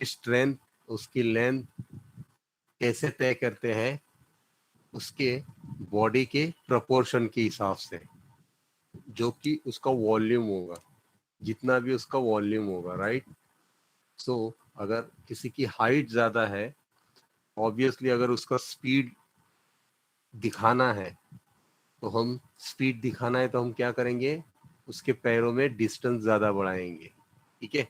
Strength, उसकी length कैसे तय करते हैं? उसके बॉडी के प्रोपोर्शन के हिसाब से, जो कि उसका वॉल्यूम होगा, जितना भी उसका वॉल्यूम होगा, राइट। सो अगर किसी की हाइट ज्यादा है, ऑब्वियसली अगर उसका स्पीड दिखाना है तो हम क्या करेंगे? उसके पैरों में डिस्टेंस ज्यादा बढ़ाएंगे, ठीक है।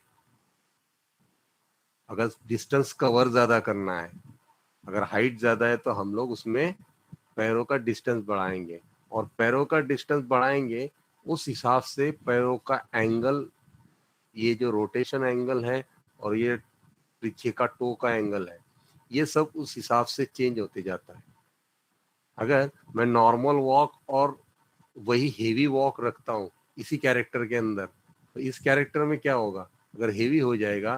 अगर डिस्टेंस कवर ज्यादा करना है, अगर हाइट ज्यादा है तो हम लोग उसमें पैरों का डिस्टेंस बढ़ाएंगे, और पैरों का डिस्टेंस बढ़ाएंगे उस हिसाब से पैरों का एंगल, ये जो रोटेशन एंगल है और ये पीछे का टो का एंगल है, ये सब उस हिसाब से चेंज होते जाता है। अगर मैं नॉर्मल वॉक और वही हेवी वॉक रखता हूँ इसी कैरेक्टर के अंदर, तो इस कैरेक्टर में क्या होगा? अगर हेवी हो जाएगा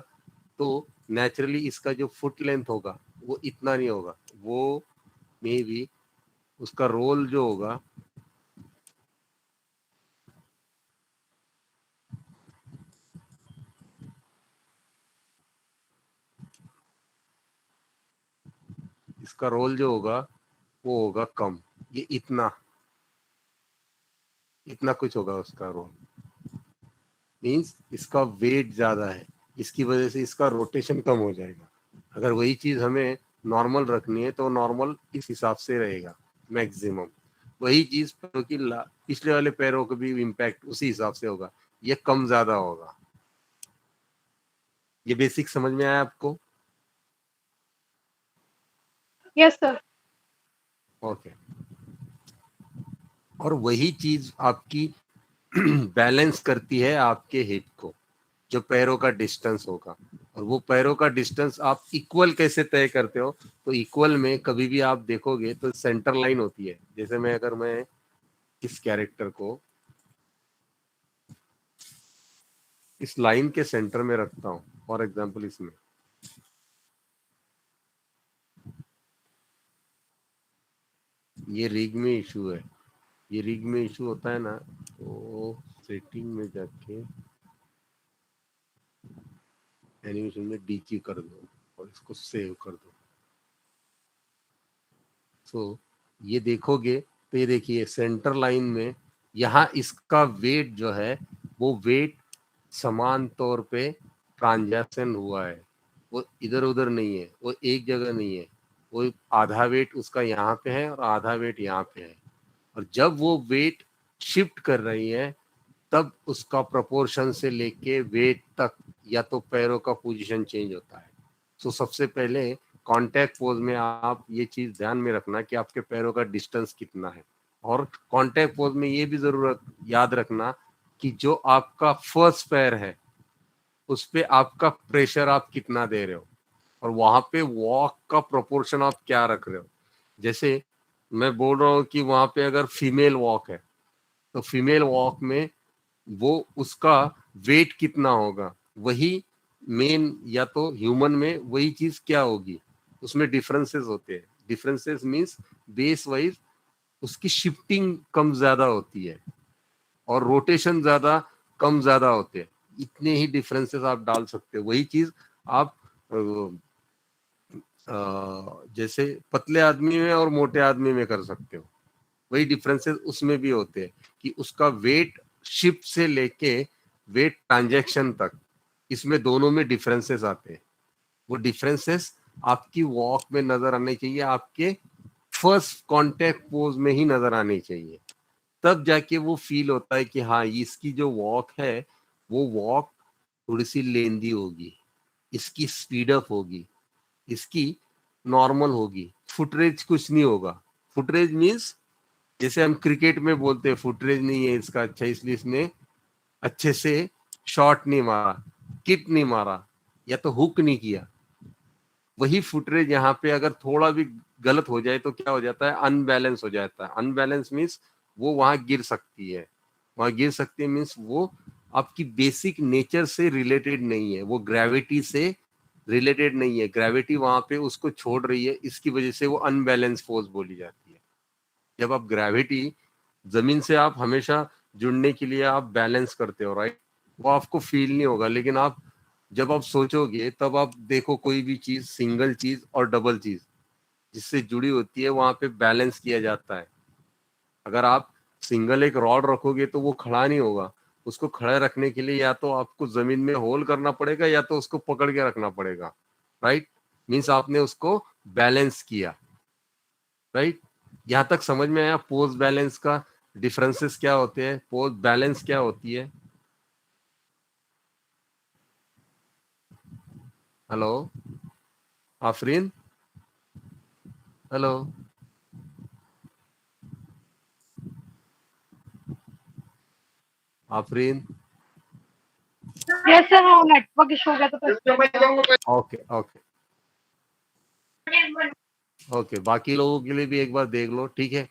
तो नेचुरली इसका जो फुट लेंथ होगा वो इतना नहीं होगा, वो मे बी उसका रोल जो होगा इसका रोल जो होगा वो होगा कम, ये इतना इतना कुछ होगा उसका रोल। मीन्स इसका वेट ज्यादा है, इसकी वजह से इसका रोटेशन कम हो जाएगा। अगर वही चीज हमें नॉर्मल रखनी है तो नॉर्मल इस हिसाब से रहेगा मैक्सिमम। वही चीज पैरों की पिछले वाले पैरों को भी इम्पैक्ट उसी हिसाब से होगा, ये कम ज्यादा होगा। ये बेसिक समझ में आया आपको? Yes sir. ओके। और वही चीज आपकी बैलेंस करती है आपके हिप को, जो पैरों का डिस्टेंस होगा। और वो पैरों का डिस्टेंस आप इक्वल कैसे तय करते हो? तो इक्वल में कभी भी आप देखोगे तो सेंटर लाइन होती है। जैसे अगर मैं इस कैरेक्टर को इस लाइन के सेंटर में रखता हूँ, फॉर एग्जांपल इसमें, ये रिग में इशू है, ये रिग में इशू होता है ना, तो सेटिंग में जाके एनिमेशन में डीची कर दो और इसको सेव कर दो। तो ये देखोगे तो ये देखिए सेंटर लाइन में यहाँ इसका वेट जो है वो वेट समान तौर पे ट्रांजैक्शन हुआ है, वो इधर उधर नहीं है, वो एक जगह नहीं है। वो आधा वेट उसका यहाँ पे है और आधा वेट यहाँ पे है। और जब वो वेट शिफ्ट कर रही है तब उसका प्रोपोर्शन से लेके वेट तक या तो पैरों का पोजीशन चेंज होता है। सो सबसे पहले कांटेक्ट पोज में आप ये चीज ध्यान में रखना कि आपके पैरों का डिस्टेंस कितना है। और कांटेक्ट पोज में ये भी जरूरत याद रखना कि जो आपका फर्स्ट पैर है उस पे आपका प्रेशर आप कितना दे रहे हो, और वहां पे वॉक का प्रोपोर्शन आप क्या रख रहे हो। जैसे मैं बोल रहा हूँ कि वहां पे अगर फीमेल वॉक है तो फीमेल वॉक में वो उसका वेट कितना होगा, वही मेन या तो ह्यूमन में वही चीज क्या होगी। उसमें डिफरेंसेस होते हैं। डिफरेंसेस मींस बेस वाइज उसकी शिफ्टिंग कम ज्यादा होती है और रोटेशन ज्यादा कम ज्यादा होते हैं। इतने ही डिफरेंसेस आप डाल सकते हो। वही चीज आप जैसे पतले आदमी में और मोटे आदमी में कर सकते हो। वही डिफरेंसेस उसमें भी होते हैं कि उसका वेट शिफ्ट से लेके वेट ट्रांजैक्शन तक, इसमें दोनों में डिफरेंसेस आते हैं। वो डिफरेंसेस आपकी वॉक में नजर आने चाहिए, आपके फर्स्ट कांटेक्ट पोज में ही नजर आनी चाहिए। तब जाके वो फील होता है कि हाँ इसकी जो वॉक है वो वॉक थोड़ी सी लेंदी होगी, इसकी स्पीड अप होगी, इसकी नॉर्मल होगी, फुटरेज कुछ नहीं होगा। फुटरेज मीन्स जैसे हम क्रिकेट में बोलते हैं फुटरेज नहीं है इसका अच्छा, इसलिए इसने अच्छे से शॉट नहीं मारा, किक नहीं मारा या तो हुक नहीं किया। वही फुटरेज यहाँ पे अगर थोड़ा भी गलत हो जाए तो क्या हो जाता है? अनबैलेंस हो जाता है। अनबैलेंस मीन्स वो वहां गिर सकती है। वहां गिर सकती है मीन्स वो आपकी बेसिक नेचर से रिलेटेड नहीं है, वो ग्रेविटी से रिलेटेड नहीं है। ग्रेविटी वहां पे उसको छोड़ रही है, इसकी वजह से वो अनबैलेंस फोर्स बोली जाती है। जब आप ग्रेविटी जमीन से आप हमेशा जुड़ने के लिए आप बैलेंस करते हो, राइट, वो आपको फील नहीं होगा। लेकिन आप जब आप सोचोगे तब आप देखो कोई भी चीज, सिंगल चीज और डबल चीज जिससे जुड़ी होती है वहां पे बैलेंस किया जाता है। अगर आप सिंगल एक रॉड रखोगे तो वो खड़ा नहीं होगा। उसको खड़ा रखने के लिए या तो आपको जमीन में होल करना पड़ेगा या तो उसको पकड़ के रखना पड़ेगा। राइट, मीन्स आपने उसको बैलेंस किया। राइट, यहाँ तक समझ में आया पोज बैलेंस का डिफरेंसेस क्या होते हैं, पोज बैलेंस क्या होती है। Hello Afreen, hello Afreen. Yes sir, वो नेटवर्क इशू हो गया था। ओके ओके ओके, बाकी लोगों के लिए भी एक बार देख लो, ठीक है।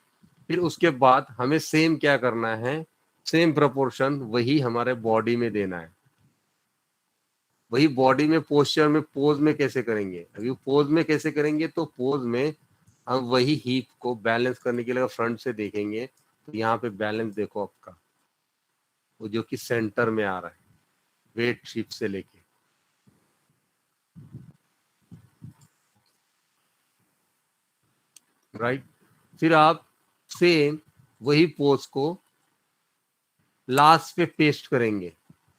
फिर उसके बाद हमें सेम क्या करना है, सेम प्रोपोर्शन वही हमारे बॉडी में देना है। वही बॉडी में पोस्चर में पोज में कैसे करेंगे, अभी पोज में कैसे करेंगे, तो पोज में हम वही हीप को बैलेंस करने के लिए फ्रंट से देखेंगे तो यहाँ पे बैलेंस देखो आपका, वो जो कि सेंटर में आ रहा है वेट शिप से लेके। राइट, फिर आप सेम वही पोज को लास्ट पे पेस्ट करेंगे।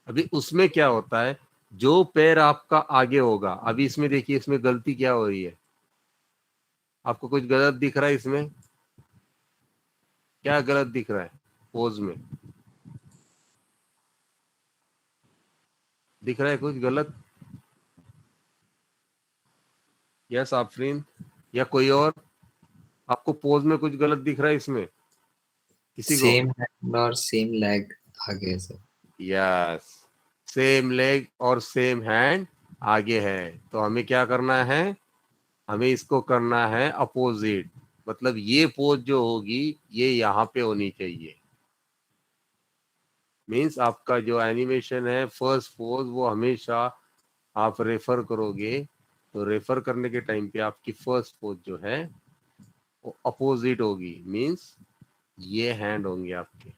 अभी उसमें क्या होता है, जो पैर आपका आगे होगा, अभी इसमें देखिए इसमें गलती क्या हो रही है, आपको कुछ गलत दिख रहा है इसमें, क्या गलत दिख रहा है पोज में, दिख रहा है कुछ गलत? यस आफरीन, या कोई और आपको पोज में कुछ गलत दिख रहा है इसमें किसी को? सेम हैंड और सेम लेग आगे सर। यस, सेम लेग और सेम हैंड आगे है, तो हमें क्या करना है, हमें इसको करना है अपोजिट। मतलब ये पोज जो होगी ये यहाँ पे होनी चाहिए। मीन्स आपका जो एनिमेशन है फर्स्ट पोज वो हमेशा आप रेफर करोगे, तो रेफर करने के टाइम पे आपकी फर्स्ट पोज जो है वो अपोजिट होगी। मीन्स ये हैंड होंगे आपके,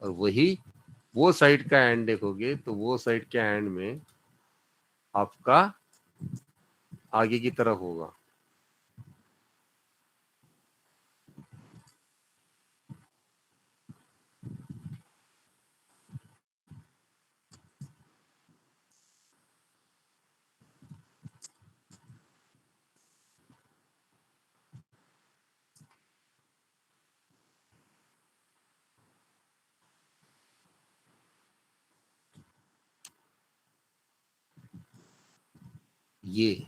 और वही वो साइड का हैंड देखोगे तो वो साइड के हैंड में आपका आगे की तरफ होगा। ये,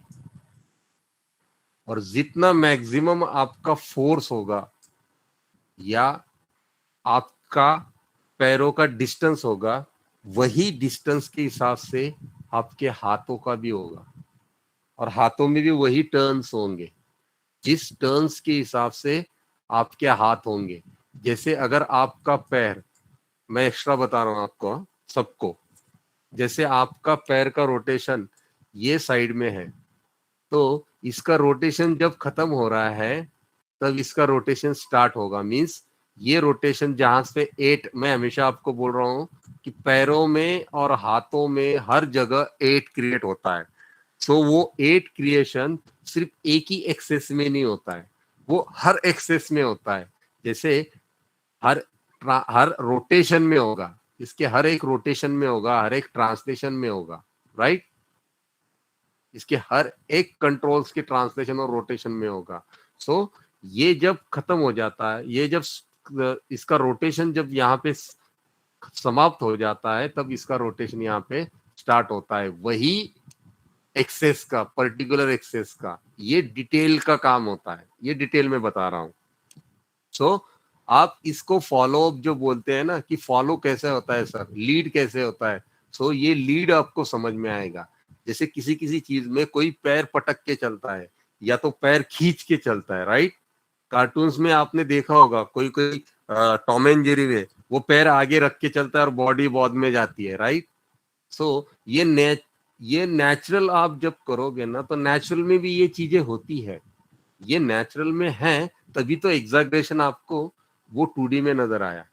और जितना मैक्सिमम आपका फोर्स होगा या आपका पैरों का डिस्टेंस होगा, वही डिस्टेंस के हिसाब से आपके हाथों का भी होगा, और हाथों में भी वही टर्न्स होंगे जिस टर्न्स के हिसाब से आपके हाथ होंगे। जैसे अगर आपका पैर, मैं एक्स्ट्रा बता रहा हूं आपको सबको, जैसे आपका पैर का रोटेशन ये साइड में है, तो इसका रोटेशन जब खत्म हो रहा है तब इसका रोटेशन स्टार्ट होगा। मींस ये रोटेशन जहां से 8, मैं हमेशा आपको बोल रहा हूं कि पैरों में और हाथों में हर जगह 8 क्रिएट होता है। सो वो 8 क्रिएशन सिर्फ एक ही एक्सेस में नहीं होता है, वो हर एक्सेस में होता है। जैसे हर हर रोटेशन में होगा, इसके हर एक रोटेशन में होगा, हर एक ट्रांसलेशन में होगा। राइट, इसके हर एक कंट्रोल्स के ट्रांसलेशन और रोटेशन में होगा। सो ये जब खत्म हो जाता है, ये जब इसका रोटेशन जब यहाँ पे समाप्त हो जाता है तब इसका रोटेशन यहाँ पे स्टार्ट होता है। वही एक्सेस का, पर्टिकुलर एक्सेस का ये डिटेल का काम होता है, ये डिटेल में बता रहा हूँ। सो आप इसको फॉलो अप जो बोलते हैं ना, कि फॉलो कैसे होता है सर, लीड कैसे होता है, सो ये लीड आपको समझ में आएगा। जैसे किसी किसी चीज में कोई पैर पटक के चलता है या तो पैर खींच के चलता है। राइट, कार्टून्स में आपने देखा होगा कोई कोई टॉम एंड जेरी में वो पैर आगे रख के चलता है और बॉडी बाद में जाती है। राइट, सो ये नेचुरल आप जब करोगे ना तो नेचुरल में भी ये चीजें होती है, ये नेचुरल में है, तभी तो एग्जैग्रेशन आपको वो 2D में नजर आया।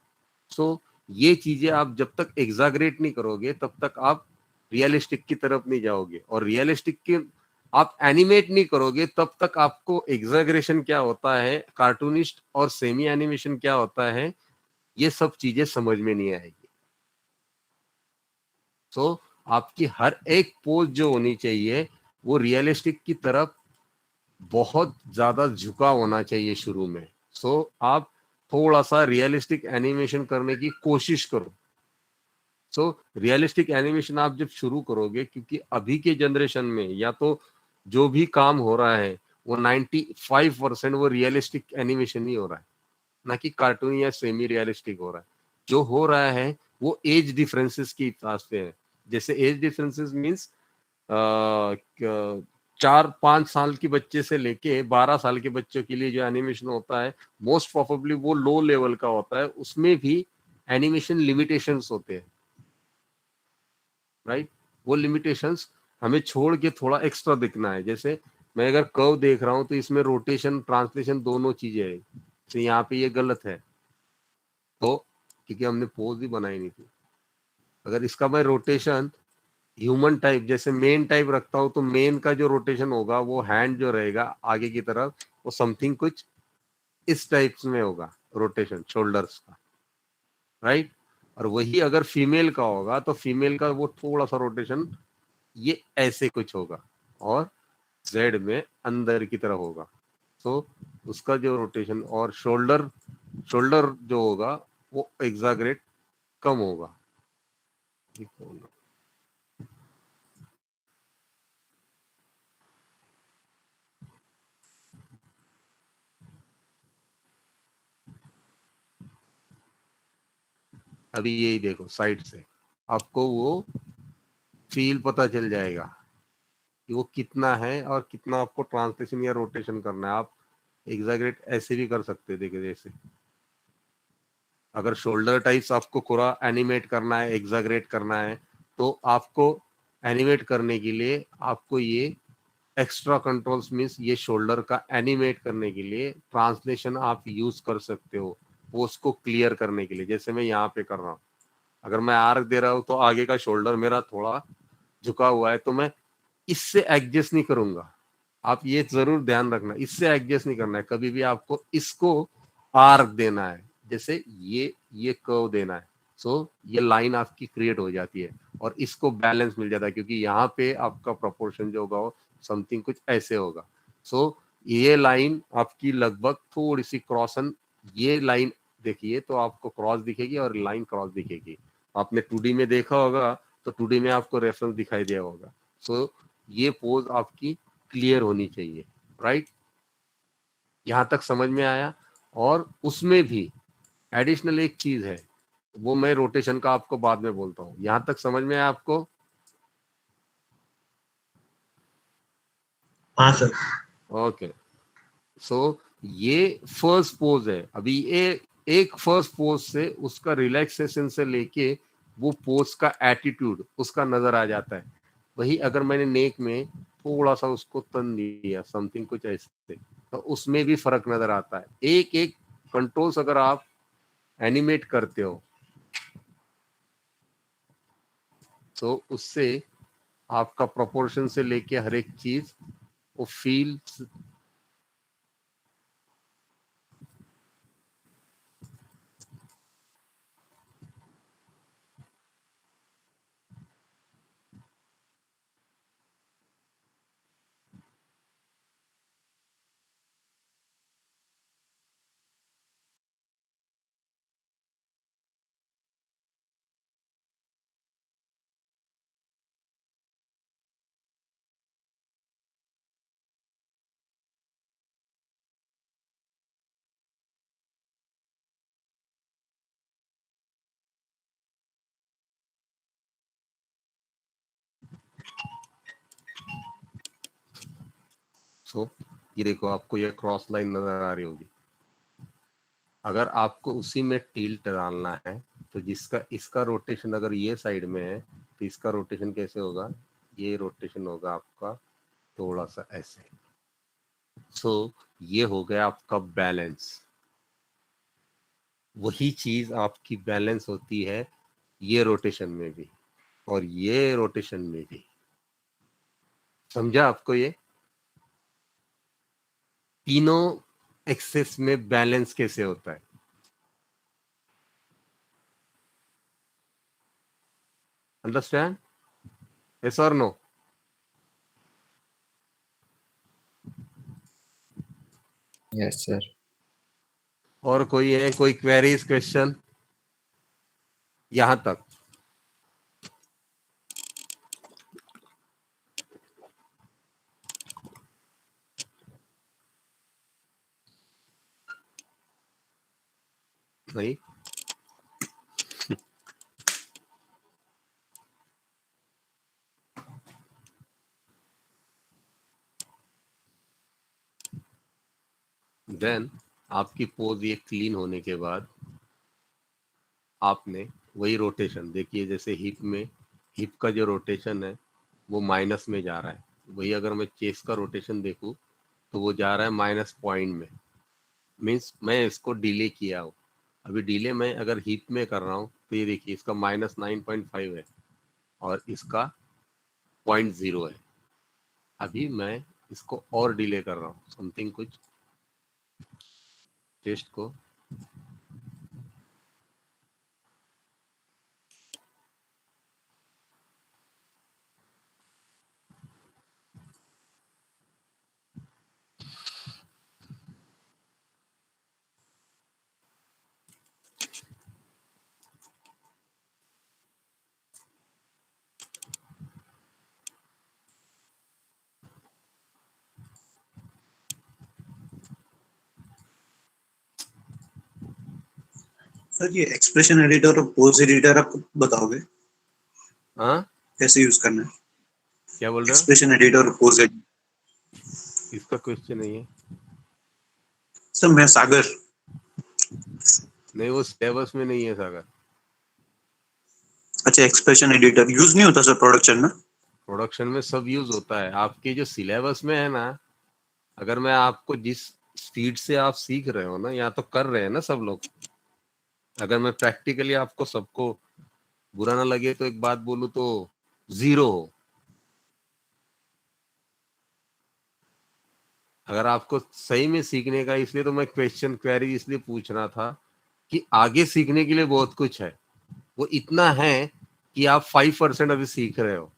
सो ये चीजें आप जब तक एग्जैगरेट नहीं करोगे तब तक आप रियलिस्टिक की तरफ नहीं जाओगे। और रियलिस्टिक की आप एनिमेट नहीं करोगे तब तक आपको एग्जैगरेशन क्या होता है, कार्टूनिस्ट और सेमी एनिमेशन क्या होता है, ये सब चीजें समझ में नहीं आएगी। सो आपकी हर एक पोज जो होनी चाहिए वो रियलिस्टिक की तरफ बहुत ज्यादा झुका होना चाहिए शुरू में। सो आप थोड़ा सा रियलिस्टिक एनिमेशन करने की कोशिश करो। सो रियलिस्टिक एनिमेशन आप जब शुरू करोगे, क्योंकि अभी के जनरेशन में या तो जो भी काम हो रहा है वो 95% वो रियलिस्टिक एनिमेशन ही हो रहा है, ना कि कार्टून या सेमी रियलिस्टिक हो रहा है। जो हो रहा है वो एज डिफरेंसेस की हिसाब से है। जैसे एज डिफरेंसेस मीन्स 4-5 साल के बच्चे से लेके 12 साल के बच्चों के लिए जो एनिमेशन होता है मोस्ट प्रोबेबली वो लो लेवल का होता है, उसमें भी एनिमेशन लिमिटेशंस होते हैं, राइट। वो लिमिटेशंस हमें छोड़ के थोड़ा एक्स्ट्रा दिखना है। जैसे मैं अगर कर्व देख रहा हूं तो इसमें रोटेशन ट्रांसलेशन दोनों चीजें है, तो यहाँ पे ये गलत है तो क्योंकि हमने पोज भी बनाई नहीं थी। अगर इसका मैं रोटेशन ह्यूमन टाइप जैसे मेन टाइप रखता हूं तो मेन का जो रोटेशन होगा वो हैंड जो रहेगा आगे की तरफ वो समथिंग कुछ इस टाइप में होगा रोटेशन शोल्डर्स का, राइट। और वही अगर फीमेल का होगा तो फीमेल का वो थोड़ा सा रोटेशन ये ऐसे कुछ होगा और जेड में अंदर की तरफ होगा। तो उसका जो रोटेशन और शोल्डर शोल्डर जो होगा वो एग्जैगरेट कम होगा। अभी यही देखो साइड से आपको वो फील पता चल जाएगा कि वो कितना है और कितना आपको ट्रांसलेशन या रोटेशन करना है। आप एग्जैगरेट ऐसे भी कर सकते हैं, देखिए जैसे अगर शोल्डर टाइप्स आपको पूरा एनिमेट करना है, एग्जैगरेट करना है, तो आपको एनिमेट करने के लिए आपको ये एक्स्ट्रा कंट्रोल्स मीन्स ये शोल्डर का एनिमेट करने के लिए ट्रांसलेशन आप यूज कर सकते हो वो उसको क्लियर करने के लिए। जैसे मैं यहाँ पे कर रहा हूँ, अगर मैं आर्क दे रहा हूँ तो आगे का शोल्डर मेरा थोड़ा झुका हुआ है तो मैं इससे एडजस्ट नहीं करूंगा। आप ये जरूर ध्यान रखना, इससे एडजस्ट नहीं करना है कभी भी, आपको इसको आर्क देना है, जैसे ये कर्व देना है। सो ये लाइन आपकी क्रिएट हो जाती है और इसको बैलेंस मिल जाता है क्योंकि यहाँ पे आपका प्रोपोर्शन जो होगा वो समथिंग कुछ ऐसे होगा। सो ये लाइन आपकी लगभग थोड़ी सी क्रॉसन, ये लाइन देखिए तो आपको क्रॉस दिखेगी और लाइन क्रॉस दिखेगी। आपने 2D में देखा होगा तो 2D में आपको रेफरेंस दिखाई दिया होगा। सो ये पोज आपकी क्लियर होनी चाहिए, राइट। यहाँ तक समझ में आया। और उसमें भी एडिशनल एक चीज है, वो मैं रोटेशन का आपको बाद में बोलता हूँ। यहाँ तक समझ में आया आपको? हाँ सर। ओके। सो ये फर्स्ट पोज है। अभी ये एक फर्स्ट पोज से उसका रिलैक्सेशन से लेके वो पोज का एटीट्यूड उसका नजर आ जाता है। वही अगर मैंने नेक में थोड़ा सा उसको तन दिया समथिंग कुछ ऐसे तो उसमें भी फर्क नजर आता है। एक एक कंट्रोल्स अगर आप एनिमेट करते हो तो उससे आपका प्रोपोर्शन से लेके हर एक चीज वो फील सो ये देखो आपको ये क्रॉस लाइन नजर आ रही होगी। अगर आपको उसी में टिल्ट डालना है तो जिसका इसका रोटेशन अगर ये साइड में है तो इसका रोटेशन कैसे होगा, ये रोटेशन होगा आपका थोड़ा सा ऐसे। सो ये हो गया आपका बैलेंस। वही चीज आपकी बैलेंस होती है ये रोटेशन में भी। और ये रोटेशन में भी। समझा आपको? ये तीनों एक्सेस में बैलेंस कैसे होता है? अंडरस्टैंड? यस और नो? Yes, sir. और कोई है, कोई क्वेरीज, क्वेश्चन यहां तक? नहीं? देन आपकी पोज ये क्लीन होने के बाद आपने वही रोटेशन देखिए, जैसे हिप में, हिप का जो रोटेशन है वो माइनस में जा रहा है, वही अगर मैं चेस्ट का रोटेशन देखूं तो वो जा रहा है माइनस पॉइंट में। मीन्स मैं इसको डिले किया हूँ। अभी डिले मैं अगर हिप में कर रहा हूँ तो ये देखिए इसका -9.5 है और इसका 0.0 है। अभी मैं इसको और डिले कर रहा हूँ समथिंग कुछ चेस्ट को। सर ये एक्सप्रेशन एडिटर और पोज एडिटर आप बताओगे हाँ, कैसे यूज करना है? क्या बोल रहे हो? एक्सप्रेशन एडिटर और पोज एडिटर। इसका क्वेश्चन नहीं है। सर मैं सागर। नहीं, वो सिलेबस में नहीं है सागर। अच्छा, एक्सप्रेशन एडिटर यूज नहीं होता सर प्रोडक्शन में? प्रोडक्शन में सब यूज होता है, आपके जो सिलेबस में है ना। अगर मैं आपको जिस स्पीड से आप सीख रहे हो ना, या तो कर रहे हैं ना सब लोग। अगर मैं प्रैक्टिकली आपको सबको बुरा ना लगे तो एक बात बोलूं तो 0 हो। अगर आपको सही में सीखने का, इसलिए तो मैं क्वेश्चन क्वेरी इसलिए पूछ रहा था कि आगे सीखने के लिए बहुत कुछ है। वो इतना है कि आप 5% अभी सीख रहे हो।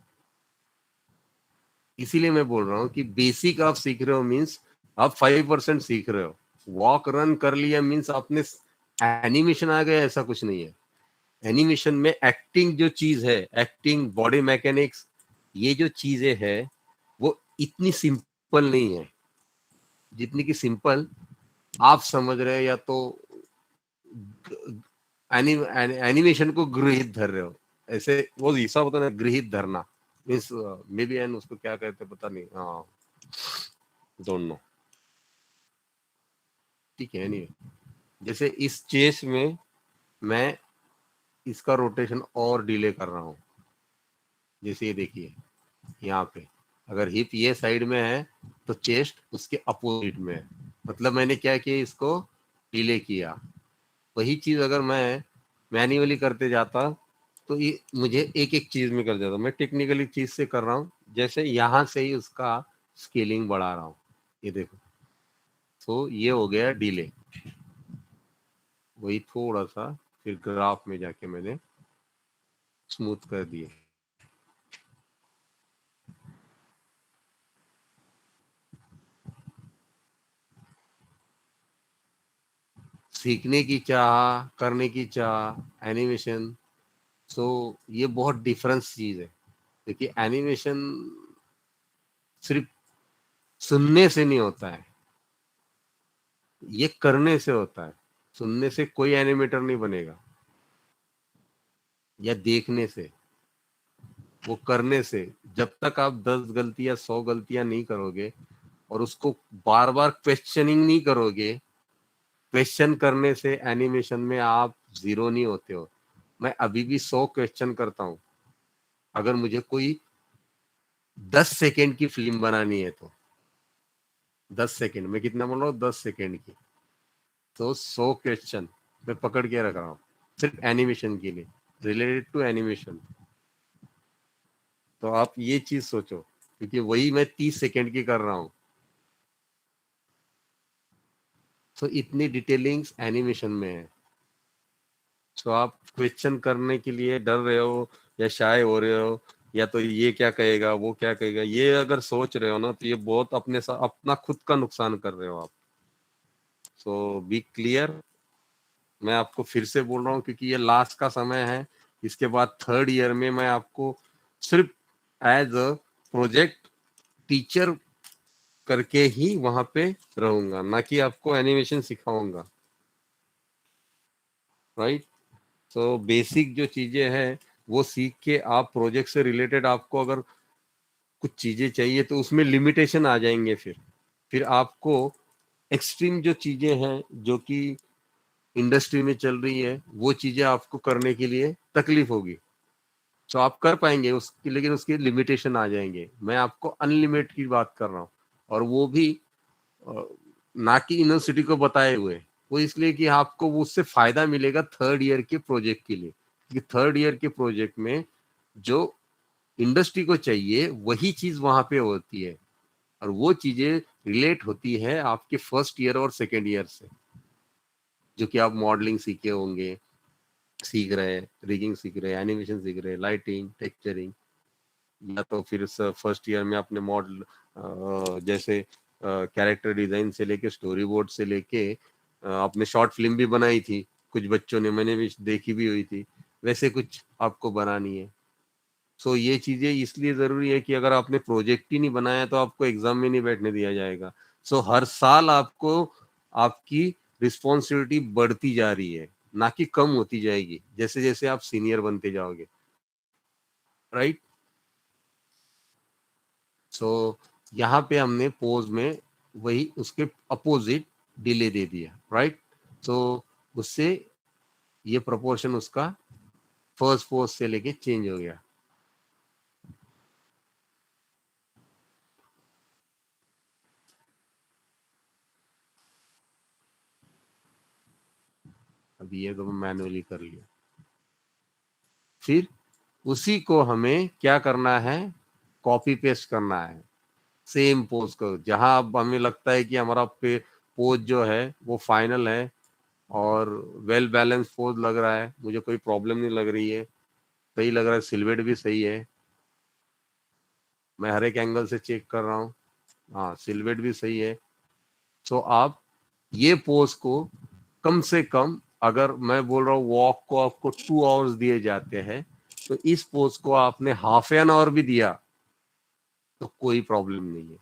इसीलिए मैं बोल रहा हूँ कि बेसिक आप सीख रहे हो मीन्स आप 5% सीख रहे हो। वॉक रन कर लिया मीन्स आपने एनिमेशन आ गया, ऐसा कुछ नहीं है। एनिमेशन में एक्टिंग जो चीज है, एक्टिंग, बॉडी मैकेनिक्स, ये जो चीजें है वो इतनी सिंपल नहीं है जितनी कि सिंपल आप समझ रहे हो, या तो एनिमेशन को गृहित धर रहे हो। ऐसे वो हिसाब होता है ना, गृहित धरना मीन्स मे बी एन, उसको क्या कहते हैं पता नहीं, हाँ डोंट नो। ठीक है, एनीवे जैसे इस चेस में मैं इसका रोटेशन और डिले कर रहा हूँ। जैसे ये देखिए यहाँ पे अगर हिप ये साइड में है तो चेस्ट उसके अपोजिट में है, मतलब मैंने क्या किया, इसको डिले किया। वही चीज अगर मैं मैन्युअली करते जाता तो ये मुझे एक एक चीज में कर जाता। मैं टेक्निकली चीज से कर रहा हूँ, जैसे यहाँ से ही उसका स्केलिंग बढ़ा रहा हूँ। ये देखो, तो ये हो गया डिले। वही थोड़ा सा फिर ग्राफ में जाके मैंने स्मूथ कर दिए। सीखने की चाह, करने की चाह, एनिमेशन, सो ये बहुत डिफरेंस चीज है। देखिए एनिमेशन सिर्फ सुनने से नहीं होता है, ये करने से होता है। सुनने से कोई एनिमेटर नहीं बनेगा या देखने से, वो करने से। जब तक आप 10 गलतियां 100 गलतियां नहीं करोगे और उसको बार बार क्वेश्चनिंग नहीं करोगे, क्वेश्चन करने से एनिमेशन में आप 0 नहीं होते हो। मैं अभी भी 100 क्वेश्चन करता हूं। अगर मुझे कोई 10 सेकेंड की फिल्म बनानी है तो 10 सेकेंड में, कितना बोल रहा हूँ, 10 सेकेंड की, तो 100 क्वेश्चन मैं पकड़ के रख रहा हूँ सिर्फ एनिमेशन के लिए, रिलेटेड टू एनिमेशन। तो आप ये चीज सोचो, क्योंकि वही मैं 30 सेकंड की कर रहा हूँ। तो इतनी डिटेलिंग्स एनिमेशन में है। तो आप क्वेश्चन करने के लिए डर रहे हो या शाय हो रहे हो, या तो ये क्या कहेगा वो क्या कहेगा, ये अगर सोच रहे हो ना, तो ये बहुत अपने साथ अपना खुद का नुकसान कर रहे हो आप। सो बी क्लियर। मैं आपको फिर से बोल रहा हूँ, क्योंकि ये लास्ट का समय है। इसके बाद थर्ड ईयर में मैं आपको सिर्फ एज अ प्रोजेक्ट टीचर करके ही वहां पे रहूंगा, ना कि आपको एनिमेशन सिखाऊंगा। राइट। तो बेसिक जो चीजें हैं वो सीख के आप प्रोजेक्ट से रिलेटेड आपको अगर कुछ चीजें चाहिए तो उसमें लिमिटेशन आ जाएंगे। फिर आपको एक्सट्रीम जो चीजें हैं जो कि इंडस्ट्री में चल रही है वो चीजें आपको करने के लिए तकलीफ होगी। तो आप कर पाएंगे उसकी, लेकिन उसके लिमिटेशन आ जाएंगे। मैं आपको अनलिमिटेड की बात कर रहा हूँ, और वो भी अ, ना कि यूनिवर्सिटी को बताए हुए। वो इसलिए कि आपको वो उससे फायदा मिलेगा थर्ड ईयर के प्रोजेक्ट के लिए, क्योंकि थर्ड ईयर के प्रोजेक्ट में जो इंडस्ट्री को चाहिए वही चीज वहां पे होती है, और वो चीजें रिलेट होती है आपके फर्स्ट ईयर और सेकेंड ईयर से, जो कि आप मॉडलिंग सीखे होंगे, सीख रहे हैं, रिगिंग सीख रहे हैं, एनिमेशन सीख रहे हैं, लाइटिंग, टेक्सचरिंग, या तो फिर फर्स्ट ईयर में आपने मॉडल जैसे कैरेक्टर डिजाइन से लेके स्टोरी बोर्ड से लेके आपने शॉर्ट फिल्म भी बनाई थी कुछ बच्चों ने, मैंने भी देखी भी हुई थी, वैसे कुछ आपको बनानी है। सो ये चीजें इसलिए जरूरी है कि अगर आपने प्रोजेक्ट ही नहीं बनाया तो आपको एग्जाम में नहीं बैठने दिया जाएगा। सो हर साल आपको आपकी रिस्पॉन्सिबिलिटी बढ़ती जा रही है, ना कि कम होती जाएगी जैसे जैसे आप सीनियर बनते जाओगे। राइट। सो यहाँ पे हमने पोज में वही उसके अपोजिट डिले दे दिया। राइट। सो उससे ये प्रोपोर्शन उसका फर्स्ट पोज से लेके चेंज हो गया। अभी ये तो मैनुअली कर लिया। फिर उसी को हमें क्या करना है, कॉपी पेस्ट करना है सेम पोज को। जहां अब हमें लगता है कि हमारा पे पोज जो है वो फाइनल है और वेल बैलेंस पोज लग रहा है, मुझे कोई प्रॉब्लम नहीं लग रही है, सही लग रहा है, सिलवेट भी सही है, मैं हर एक एंगल से चेक कर रहा हूँ, हाँ सिलवेट भी सही है। तो आप ये पोज को कम से कम, अगर मैं बोल रहा हूँ वॉक को आपको 2 आवर्स दिए जाते हैं, तो इस पोज को आपने हाफ एन आवर भी दिया तो कोई प्रॉब्लम नहीं है।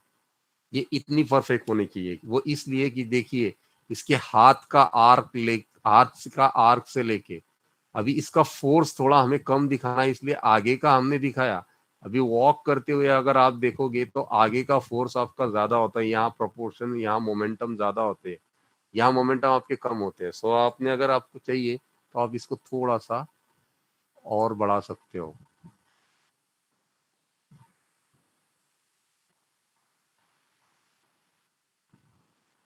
ये इतनी परफेक्ट होनी चाहिए। वो इसलिए कि देखिए इसके हाथ का आर्क से लेके अभी इसका फोर्स थोड़ा हमें कम दिखाना है, इसलिए आगे का हमने दिखाया। अभी वॉक करते हुए अगर आप देखोगे तो आगे का फोर्स आपका ज्यादा होता है, यहाँ प्रोपोर्शन, यहाँ मोमेंटम ज्यादा होते हैं, यहाँ मोमेंटम आपके कम होते हैं। सो आपने अगर आपको चाहिए तो आप इसको थोड़ा सा और बढ़ा सकते हो।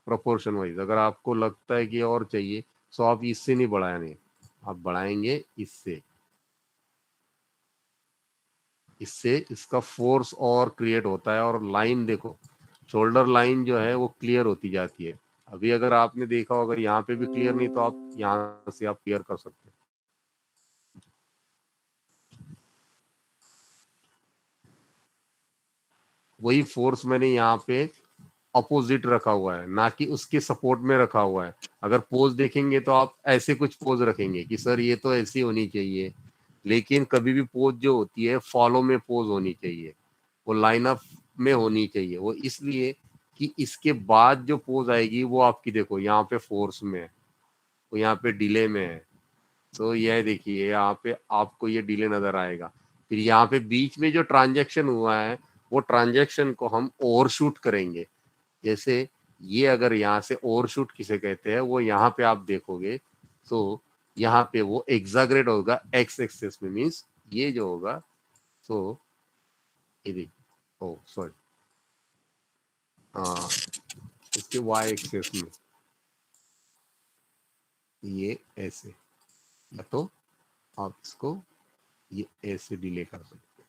प्रोपोर्शन वाइज अगर आपको लगता है कि और चाहिए तो आप इससे नहीं बढ़ाएंगे, आप बढ़ाएंगे इससे। इससे इसका फोर्स और क्रिएट होता है, और लाइन देखो, शोल्डर लाइन जो है वो क्लियर होती जाती है। अभी अगर आपने देखा हो, अगर यहाँ पे भी क्लियर नहीं तो आप यहाँ से आप क्लियर कर सकते हैं। वही फोर्स मैंने यहाँ पे अपोजिट रखा हुआ है, ना कि उसके सपोर्ट में रखा हुआ है। अगर पोज देखेंगे तो आप ऐसे कुछ पोज रखेंगे कि सर ये तो ऐसी होनी चाहिए, लेकिन कभी भी पोज जो होती है फॉलो में पोज होनी चाहिए, वो लाइनअप में होनी चाहिए। वो इसलिए कि इसके बाद जो पोज आएगी वो आपकी देखो यहाँ पे फोर्स में है, वो यहाँ पे डिले में है। तो यह देखिए यहाँ पे आपको ये डिले नजर आएगा। फिर यहाँ पे बीच में जो ट्रांजेक्शन हुआ है वो ट्रांजेक्शन को हम ओवरशूट करेंगे। जैसे ये अगर यहाँ से ओवरशूट किसे कहते हैं, वो यहाँ पे आप देखोगे तो यहाँ पे वो एग्जाग्रेट होगा एक्स एक्सेस में, मीन्स ये जो होगा। तो ये देखिए, ओ सॉरी, हाँ इसके वाई एक्सेस में ये ऐसे, या तो आप इसको ये ऐसे डिले कर सकते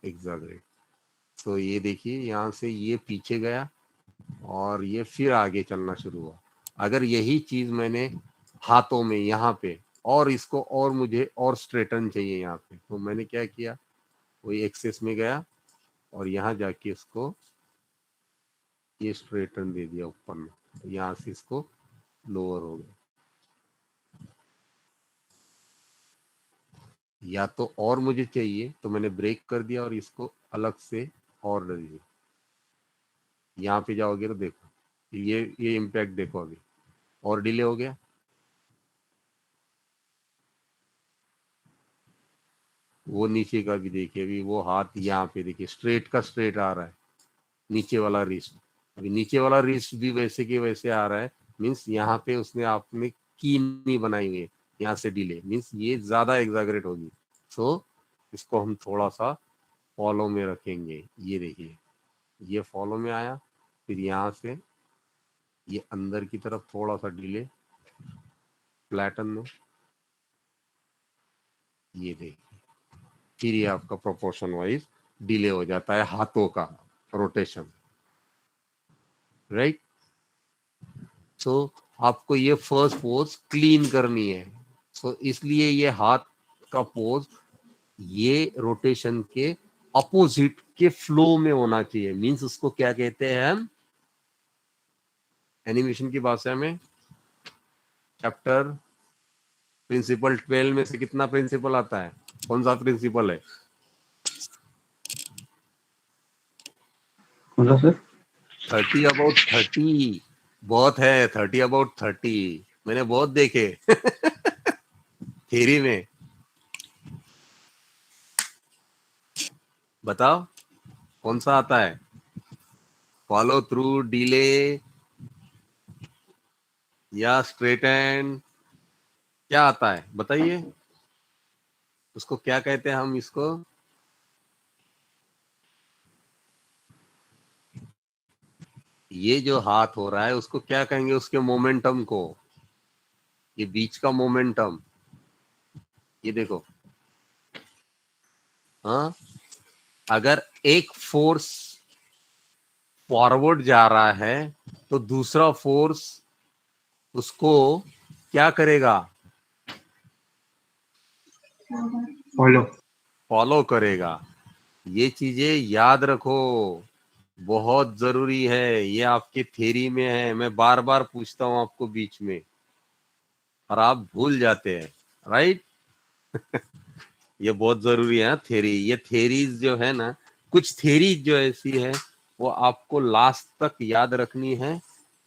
एग्जैगरेट। तो ये देखिए यहाँ से ये पीछे गया और ये फिर आगे चलना शुरू हुआ। अगर यही चीज मैंने हाथों में यहाँ पे और इसको और मुझे और स्ट्रेटन चाहिए यहाँ पे, तो मैंने क्या किया, वही एक्सेस में गया और यहाँ जाके इसको ये स्ट्रेटन दे दिया ऊपर में, तो यहाँ से इसको लोअर हो गया। या तो और मुझे चाहिए तो मैंने ब्रेक कर दिया और इसको अलग से और दे दिया। यहाँ पे जाओगे तो देखो ये इम्पैक्ट देखो, अभी और डिले हो गया। वो नीचे का भी देखिए, अभी वो हाथ यहाँ पे देखिए स्ट्रेट का स्ट्रेट आ रहा है, नीचे वाला रिस्ट, अभी नीचे वाला रिस्ट भी वैसे के वैसे आ रहा है। मीन्स यहाँ पे उसने आपने की नहीं बनाई हुई है, यहाँ से डिले, मीन्स ये ज्यादा एग्जैगरेट होगी। सो इसको हम थोड़ा सा फॉलो में रखेंगे। ये देखिए ये फॉलो में आया, फिर यहाँ से ये अंदर की तरफ थोड़ा सा डिले फ्लैटन में, ये देखिए फिर ये आपका प्रोपोर्शन वाइज डिले हो जाता है हाथों का रोटेशन, राइट। सो आपको ये फर्स्ट पोज क्लीन करनी है। सो इसलिए ये हाथ का पोज ये रोटेशन के अपोजिट के फ्लो में होना चाहिए। मींस उसको क्या कहते हैं हम एनिमेशन की भाषा में, चैप्टर प्रिंसिपल 12 में से कितना प्रिंसिपल आता है, कौन सा प्रिंसिपल है? कौन सा सर? 30/30 बहुत है, 30/30 मैंने बहुत देखे थ्योरी में। बताओ कौन सा आता है, फॉलो थ्रू, डिले या स्ट्रेटन, क्या आता है बताइए, उसको क्या कहते हैं हम इसको? ये जो हाथ हो रहा है उसको क्या कहेंगे, उसके मोमेंटम को, ये बीच का मोमेंटम, ये देखो। हाँ, अगर एक फोर्स फॉरवर्ड जा रहा है तो दूसरा फोर्स उसको क्या करेगा, फॉलो। फॉलो करेगा। ये चीजें याद रखो, बहुत जरूरी है, ये आपके थ्योरी में है, मैं बार बार पूछता हूं आपको बीच में और आप भूल जाते हैं, राइट ये बहुत जरूरी है थ्योरी। ये थ्योरीज जो है ना, कुछ थ्योरीज जो ऐसी है वो आपको लास्ट तक याद रखनी है,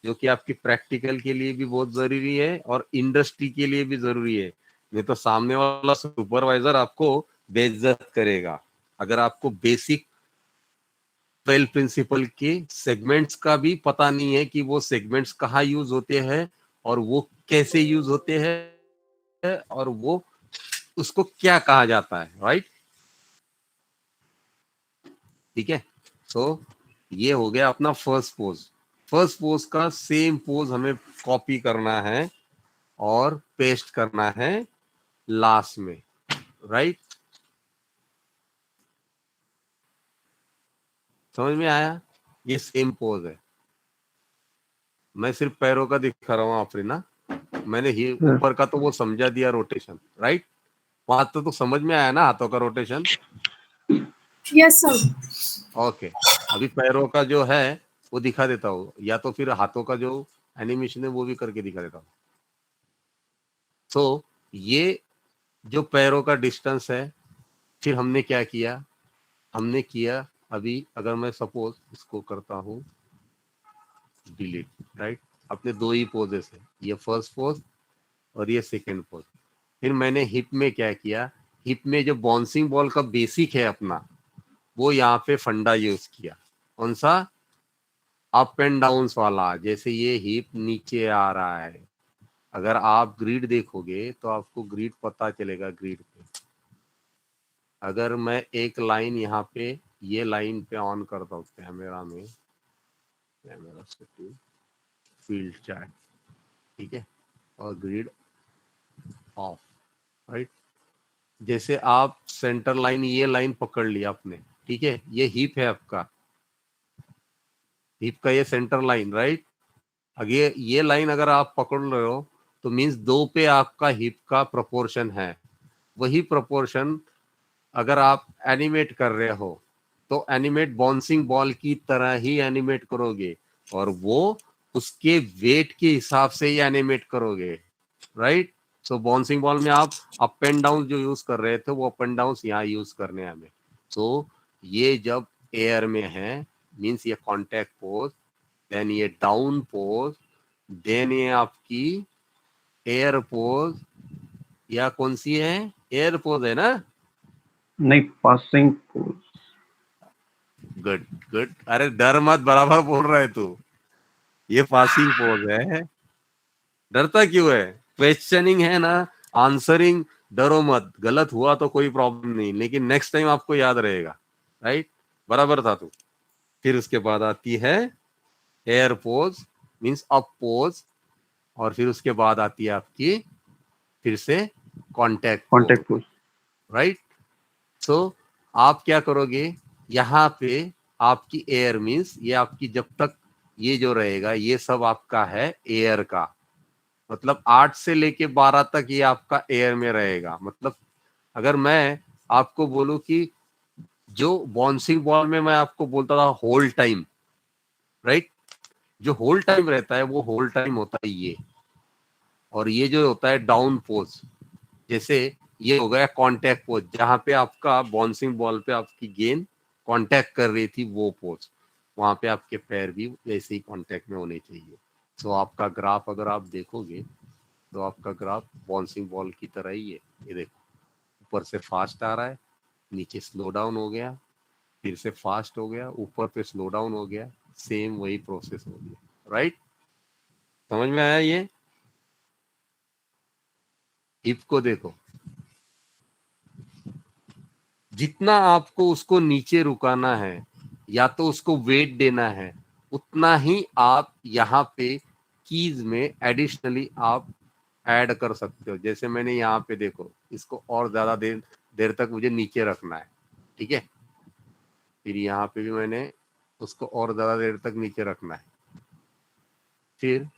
जो कि आपकी प्रैक्टिकल के लिए भी बहुत जरूरी है और इंडस्ट्री के लिए भी जरूरी है। नहीं तो सामने वाला सुपरवाइजर आपको बेइज्जत करेगा। अगर आपको बेसिक 12 प्रिंसिपल के सेगमेंट्स का भी पता नहीं है कि वो सेगमेंट्स कहाँ यूज होते हैं और वो कैसे यूज होते हैं और वो उसको क्या कहा जाता है, राइट। ठीक है, सो ये हो गया अपना फर्स्ट पोज। फर्स्ट पोज का सेम पोज हमें कॉपी करना है और पेस्ट करना है लास्ट में, राइट। समझ में आया? ये सेम पोज है, मैं सिर्फ पैरों का दिखा रहा हूँ आपने ना, मैंने ही ऊपर का तो वो समझा दिया रोटेशन, राइट। वहां तो समझ में आया ना हाथों का रोटेशन? Yes sir. ओके, अभी पैरों का जो है वो दिखा देता हूँ, या तो फिर हाथों का जो एनिमेशन है वो भी करके दिखा देता हूँ। सो ये जो पैरों का डिस्टेंस है, फिर हमने क्या किया, हमने किया अभी अगर मैं सपोज इसको करता हूँ डिलीट, राइट। अपने दो ही पोजेस है, ये फर्स्ट पोज और ये सेकंड पोज। फिर मैंने हिप में क्या किया, हिप में जो बाउंसिंग बॉल का बेसिक है अपना, वो यहाँ पे फंडा यूज किया। कौन सा? अप एंड डाउन वाला। जैसे ये हिप नीचे आ रहा है, अगर आप ग्रिड देखोगे तो आपको ग्रिड पता चलेगा। ग्रिड पे अगर मैं एक लाइन यहाँ पे, ये लाइन पे ऑन करता हूँ कैमरा में, कैमरा सेटिंग, फील्ड चार्ट, ठीक है, और ग्रिड ऑफ, राइट। जैसे आप सेंटर लाइन, ये लाइन पकड़ लिया आपने, ठीक है, ये हिप है आपका, हिप का ये सेंटर लाइन, राइट। अगे ये लाइन अगर आप पकड़ रहे हो तो मीन्स 2 पे आपका हिप का प्रोपोर्शन है। वही प्रोपोर्शन अगर आप एनिमेट कर रहे हो तो एनिमेट बाउंसिंग बॉल की तरह ही एनिमेट करोगे, और वो उसके वेट के हिसाब से ही एनिमेट करोगे, राइट। सो बाउंसिंग बॉल में आप अप एंड डाउन जो यूज कर रहे थे वो अप एंड डाउन यहाँ यूज करने हैं हमें। सो ये जब एयर में है मीन्स ये कॉन्टैक्ट पोज, देन ये डाउन पोज, देन ये आपकी एयर पोज, या कौन सी है, एयर पोज है ना। नहीं, पासिंग पोज। गुड गुड, अरे डर मत, बराबर बोल रहा है तू। ये पासिंग पोज है, डरता क्यों है, क्वेश्चनिंग है ना, आंसरिंग। डरो मत, गलत हुआ तो कोई प्रॉब्लम नहीं, लेकिन नेक्स्ट टाइम आपको याद रहेगा, राइट। बराबर था तू। फिर उसके बाद आती है air pose means up pose, और फिर उसके बाद आती है आपकी फिर से contact pose, contact pose. Right. So आप क्या करोगे, यहाँ पे आपकी एयर मीन्स ये आपकी जब तक ये जो रहेगा ये सब आपका है एयर का, मतलब 8 से लेके 12 तक ये आपका एयर में रहेगा। मतलब अगर मैं आपको बोलूं कि जो बाउंसिंग बॉल में मैं आपको बोलता था होल टाइम, राइट, जो होल टाइम रहता है वो होल टाइम होता है ये, और ये जो होता है डाउन पोज, जैसे ये हो गया कॉन्टैक्ट पोज, जहां पे आपका बाउंसिंग बॉल पे आपकी गेंद कॉन्टैक्ट कर रही थी वो पोज, वहां पे आपके पैर भी वैसे ही कॉन्टैक्ट में होने चाहिए। सो आपका ग्राफ अगर आप देखोगे तो आपका ग्राफ बाउंसिंग बॉल की तरह ही है। ये देखो, ऊपर से फास्ट आ रहा है, नीचे स्लो डाउन हो गया, फिर से फास्ट हो गया, ऊपर पे स्लो डाउन हो गया, सेम वही प्रोसेस हो गया, राइट। समझ में आया ये। हिप को देखो, जितना आपको उसको नीचे रुकाना है या तो उसको वेट देना है, उतना ही आप यहाँ पे कीज में एडिशनली आप ऐड कर सकते हो। जैसे मैंने यहाँ पे देखो, इसको और ज्यादा देर देर तक मुझे नीचे रखना है, ठीक है। फिर यहाँ पे भी मैंने उसको और ज्यादा देर तक नीचे रखना है। फिर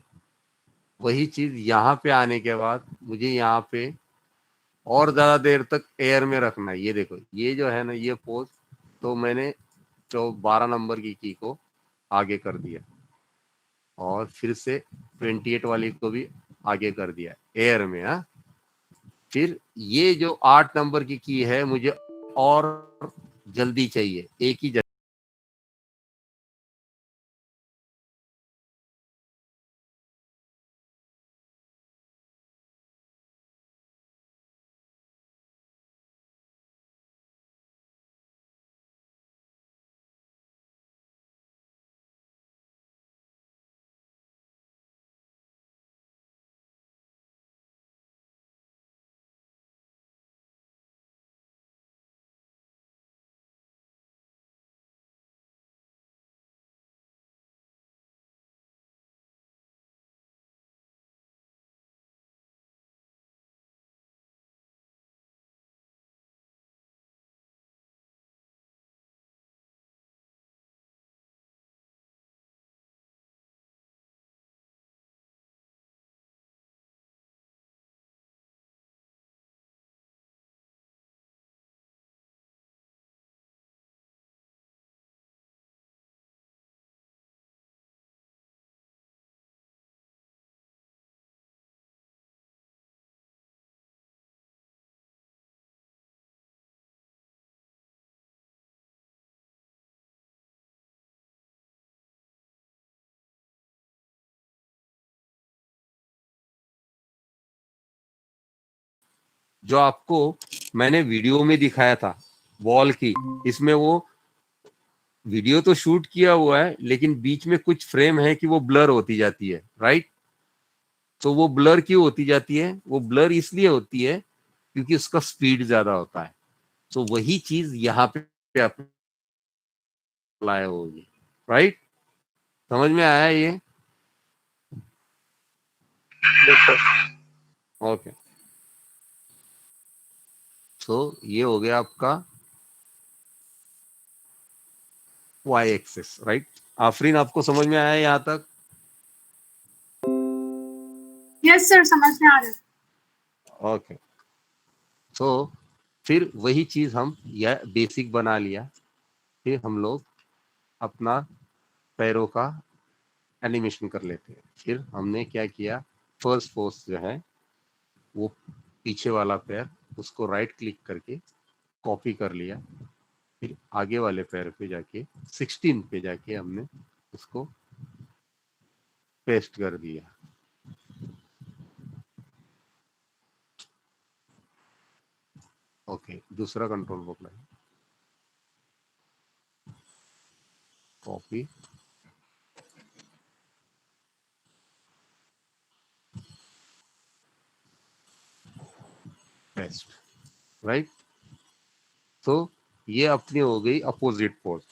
वही चीज यहाँ पे आने के बाद मुझे यहाँ पे और ज्यादा देर तक एयर में रखना है। ये देखो, ये जो है ना ये पोज, तो मैंने जो 12 नंबर की को आगे कर दिया, और फिर से 28 वाली को भी आगे कर दिया एयर में। हाँ, फिर ये जो 8 नंबर की है मुझे और जल्दी चाहिए, एक ही जगह। जो आपको मैंने वीडियो में दिखाया था बॉल की, इसमें वो वीडियो तो शूट किया हुआ है लेकिन बीच में कुछ फ्रेम है कि वो ब्लर होती जाती है, राइट। तो वो ब्लर क्यों होती जाती है, वो ब्लर इसलिए होती है क्योंकि उसका स्पीड ज्यादा होता है। तो वही चीज यहाँ पे अप्लाई होगी, राइट। समझ में आया ये। ओके, तो ये हो गया आपका वाई एक्सिस, राइट। आफरीन, आपको समझ में आया यहाँ तक? यस सर, समझ में आ रहा है। ओके, तो फिर वही चीज हम यह बेसिक बना लिया। फिर हम लोग अपना पैरों का एनिमेशन कर लेते हैं। फिर हमने क्या किया, फर्स्ट पोस्ट जो है वो पीछे वाला पैर, उसको राइट क्लिक करके कॉपी कर लिया। फिर आगे वाले पैर पे जाके 16 पे जाके हमने उसको पेस्ट कर दिया। ओके, दूसरा कंट्रोल पकड़ा, कॉपी, पेस्ट, राइट। तो ये अपनी हो गई अपोजिट पोज।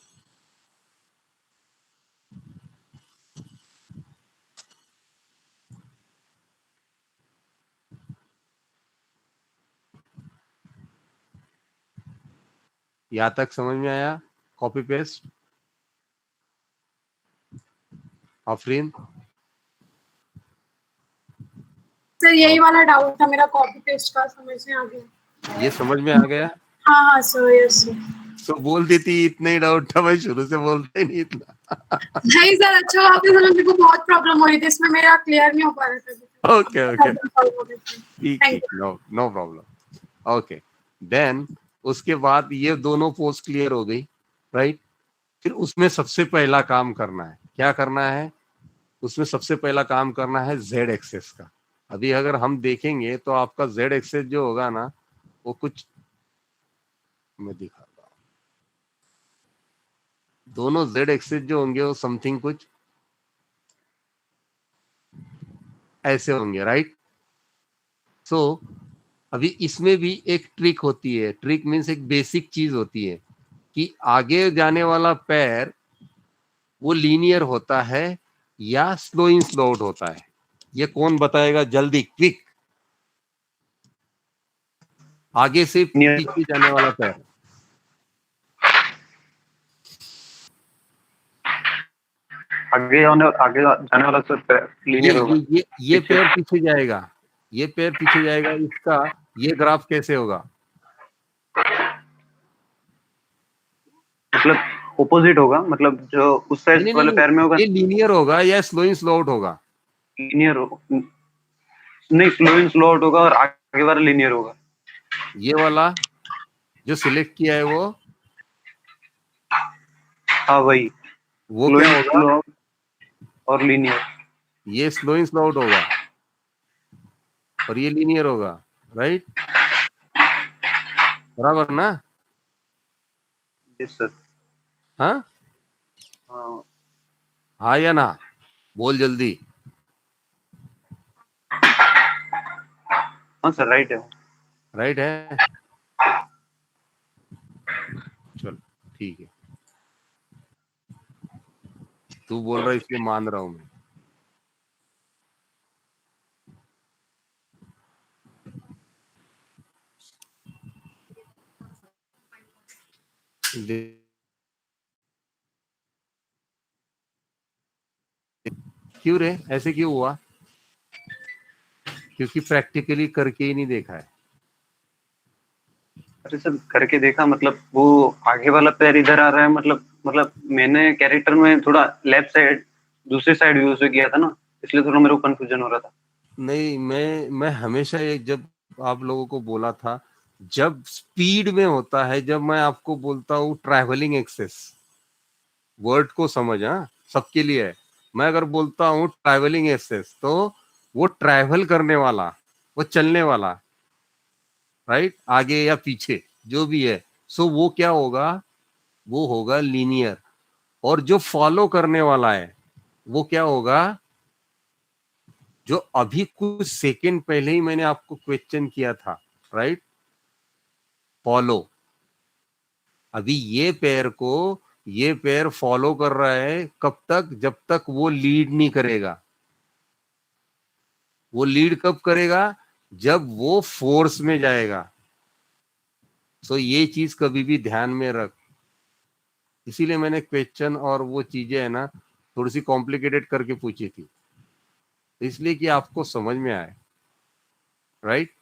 यहां तक समझ में आया? Copy paste Afreen? सर यही वाला डाउट था मेरा, कॉपी पेस्ट का, समझ में आ गया। ये समझ में आ गया? हाँ हाँ सर, यस सर। तो बोल देती, इतना ही डाउट था, मैं शुरू से बोलता ही नहीं इतना। नहीं सर, अच्छा आपने समझ, मेरे को बहुत प्रॉब्लम हो रही थी इसमें, मेरा क्लियर नहीं हो पा रहा था। ओके ओके, ठीक Thank ठीक, no no problem. Okay, then उसके बाद ये दोनों पोस्ट क्लियर हो गई, राइट। फिर उसमें सबसे पहला काम करना है, क्या करना है? उसमें सबसे पहला काम करना है जेड एक्सेस का। अभी अगर हम देखेंगे तो आपका जेड एक्सेस जो होगा ना, वो कुछ, मैं दिखाता हूँ, दोनों जेड एक्सेस जो होंगे वो समथिंग कुछ ऐसे होंगे, राइट। सो अभी इसमें भी एक ट्रिक होती है। ट्रिक मीन्स एक बेसिक चीज होती है कि आगे जाने वाला पैर वो लीनियर होता है या स्लो इन स्लो आउट होता है। ये कौन बताएगा जल्दी, क्विक? आगे से पीछे जाने वाला पैर, आगे जाने वाला सर ये लीनियर ये होगा। ये पैर पीछे जाएगा, ये पैर पीछे जाएगा, इसका ये ग्राफ कैसे होगा? मतलब ओपोजिट होगा, मतलब जो उस नहीं साइड नहीं वाले नहीं, पैर में होगा ये लीनियर होगा या स्लो इन स्लो आउट होगा? लीनियर हो, नहीं स्लो इन स्लो आउट होगा और आगे वाला लीनियर होगा। ये वाला जो सिलेक्ट किया है हाँ वही, वो स्लो क्या इन होगा? स्लो आउट और लीनियर। ये स्लो इन स्लो आउट होगा और ये लीनियर होगा, राइट। बराबर ना? Yes sir. हाँ हाँ हाँ या ना, बोल जल्दी। हाँ सर, राइट है। राइट है, चलो ठीक है, तू बोल रहा है इसलिए मान रहा हूं मैं। क्यों रे, ऐसे क्यों हुआ? क्योंकि प्रैक्टिकली करके ही नहीं देखा है। अरे सर करके देखा, मतलब वो आगे वाला पैर इधर आ रहा है, मतलब मैंने कैरेक्टर में थोड़ा लेफ्ट साइड दूसरी साइड यूज किया था ना, इसलिए थोड़ा मेरे को कंफ्यूजन हो रहा था। नहीं, मैं हमेशा एक, जब आप लोगों को बोला था, जब स्पीड में होता है, जब मैं आपको बोलता हूँ ट्रैवलिंग एक्सेस, वर्ड को समझ, हाँ सबके लिए है। मैं अगर बोलता हूँ ट्रैवलिंग एक्सेस, तो वो ट्रैवल करने वाला, वो चलने वाला, राइट, आगे या पीछे जो भी है। सो वो क्या होगा? वो होगा लीनियर। और जो फॉलो करने वाला है वो क्या होगा? जो अभी कुछ सेकंड पहले ही मैंने आपको क्वेश्चन किया था, राइट, फॉलो। अभी ये पैर फॉलो कर रहा है कब तक? जब तक वो लीड नहीं करेगा। वो लीड कब करेगा? जब वो फोर्स में जाएगा। सो ये चीज कभी भी ध्यान में रख, इसीलिए मैंने क्वेश्चन और वो चीजें है ना थोड़ी सी कॉम्प्लिकेटेड करके पूछी थी, इसलिए कि आपको समझ में आए, राइट।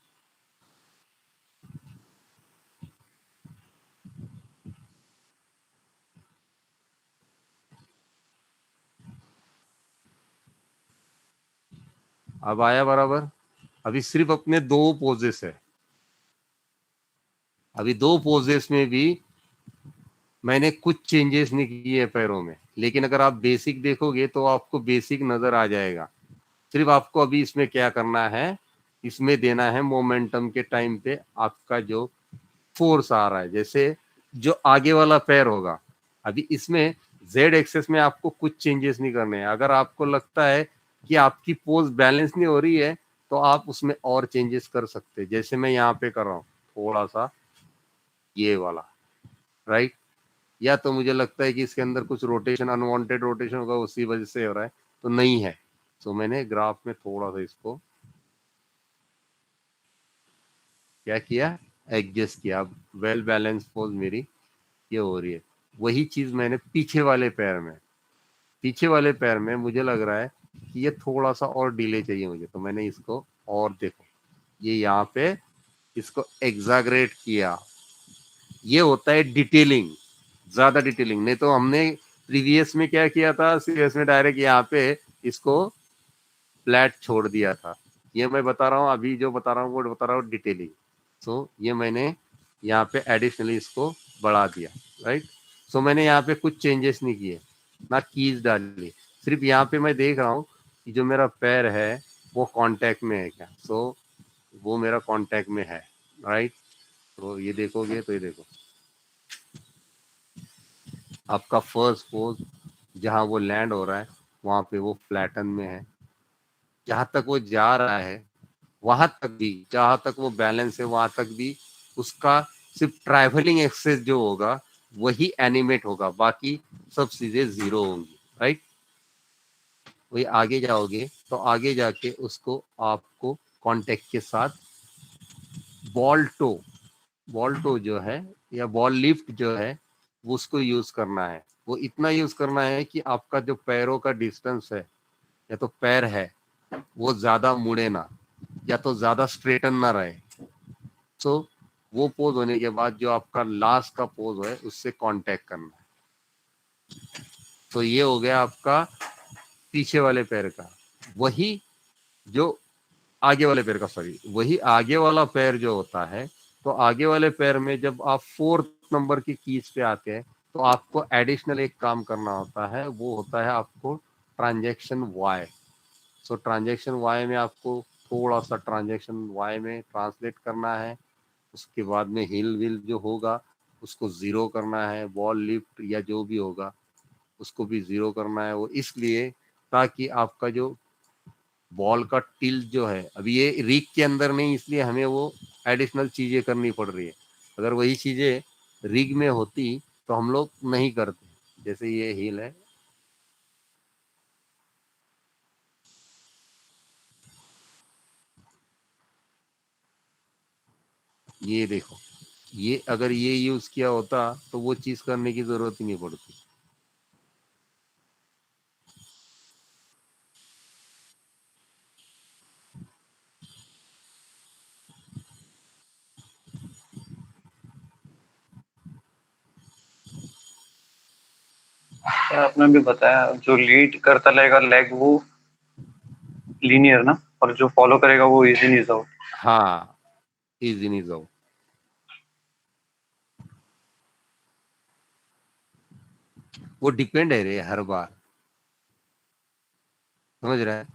अब आया बराबर। अभी सिर्फ अपने दो पोजेस है, अभी दो पोजेस में भी मैंने कुछ चेंजेस नहीं किए पैरों में, लेकिन अगर आप बेसिक देखोगे तो आपको बेसिक नजर आ जाएगा। सिर्फ आपको अभी इसमें क्या करना है, इसमें देना है मोमेंटम के टाइम पे आपका जो फोर्स आ रहा है, जैसे जो आगे वाला पैर होगा। अभी इसमें जेड एक्सेस में आपको कुछ चेंजेस नहीं करने हैं। अगर आपको लगता है कि आपकी पोज बैलेंस नहीं हो रही है तो आप उसमें और चेंजेस कर सकते हैं, जैसे मैं यहाँ पे कर रहा हूँ थोड़ा सा ये वाला, राइट। या तो मुझे लगता है कि इसके अंदर कुछ रोटेशन, अनवांटेड रोटेशन होगा, उसी वजह से हो रहा है, तो नहीं है। तो मैंने ग्राफ में थोड़ा सा इसको क्या किया, एडजस्ट किया। अब वेल बैलेंस पोज मेरी ये हो रही है। वही चीज मैंने पीछे वाले पैर में मुझे लग रहा है कि ये थोड़ा सा और डिले चाहिए मुझे, तो मैंने इसको और देखो ये यहाँ पे इसको एग्जागरेट किया। ये होता है डिटेलिंग, ज्यादा डिटेलिंग। नहीं तो हमने प्रीवियस में क्या किया था, सीरियस में डायरेक्ट यहाँ पे इसको फ्लैट छोड़ दिया था। ये मैं बता रहा हूँ, अभी जो बता रहा हूँ वो बता रहा हूँ डिटेलिंग। सो ये मैंने यहाँ पे एडिशनली इसको बढ़ा दिया, राइट। सो मैंने यहाँ पे कुछ चेंजेस नहीं किए, ना कीज डाली। सिर्फ यहाँ पे मैं देख रहा हूँ कि जो मेरा पैर है वो कांटेक्ट में है क्या। सो वो मेरा कांटेक्ट में है, राइट। तो ये देखोगे तो ये देखो आपका फर्स्ट पोज जहाँ वो लैंड हो रहा है वहां पे वो फ्लैटन में है। जहाँ तक वो जा रहा है वहां तक भी, जहां तक वो बैलेंस है वहां तक भी उसका सिर्फ ट्रैवलिंग एक्सेस जो होगा वही एनिमेट होगा, बाकी सब चीजें जीरो होंगी, राइट। वही आगे जाओगे तो आगे जाके उसको आपको कांटेक्ट के साथ बॉल टो, बॉल टो जो है या बॉल लिफ्ट जो है वो उसको यूज करना है। वो इतना यूज करना है कि आपका जो पैरों का डिस्टेंस है या तो पैर है वो ज्यादा मुड़े ना, या तो ज्यादा स्ट्रेटन ना रहे। सो वो पोज होने के बाद जो आपका लास्ट का पोज है उससे कांटेक्ट करना है। तो ये हो गया आपका पीछे वाले पैर का। वही जो आगे वाले पैर का, सॉरी, वही आगे वाला पैर जो होता है, तो आगे वाले पैर में जब आप फोर्थ नंबर की कीज पे आते हैं तो आपको एडिशनल एक काम करना होता है, वो होता है आपको ट्रांजैक्शन वाई। सो ट्रांजैक्शन वाई में आपको थोड़ा सा ट्रांजैक्शन वाई में ट्रांसलेट करना है। उसके बाद में हिल विल जो होगा उसको जीरो करना है, बॉल लिफ्ट या जो भी होगा उसको भी जीरो करना है। वो इसलिए ताकि आपका जो बॉल का टिल्ट जो है, अभी ये रिग के अंदर नहीं, इसलिए हमें वो एडिशनल चीजें करनी पड़ रही है। अगर वही चीजें रिग में होती तो हम लोग नहीं करते। जैसे ये हिल है, ये देखो, ये अगर ये यूज किया होता तो वो चीज करने की जरूरत ही नहीं पड़ती। सर आपने भी बताया जो लीड करता रहेगा लेग वो लीनियर ना, और जो फॉलो करेगा वो इजी नीज आउट। हाँ, इजी नहीं जाओ। वो डिपेंड है रे हर बार, समझ रहा है।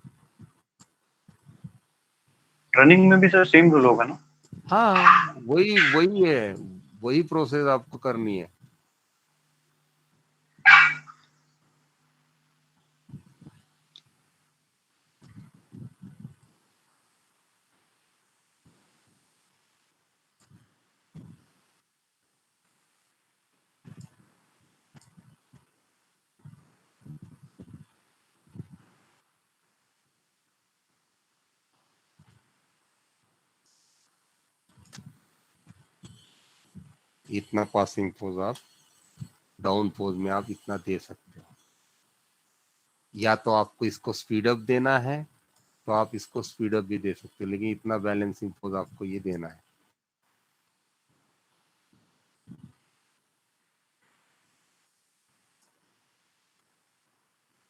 रनिंग में भी सर सेम रूल होगा ना? हाँ, वही वही है, वही प्रोसेस आपको करनी है। इतना पासिंग पोज आप डाउन पोज में आप इतना दे सकते हो। या तो आपको इसको स्पीड अप देना है तो आप इसको स्पीड अप भी दे सकते हो, लेकिन इतना बैलेंसिंग पोज आपको ये देना है।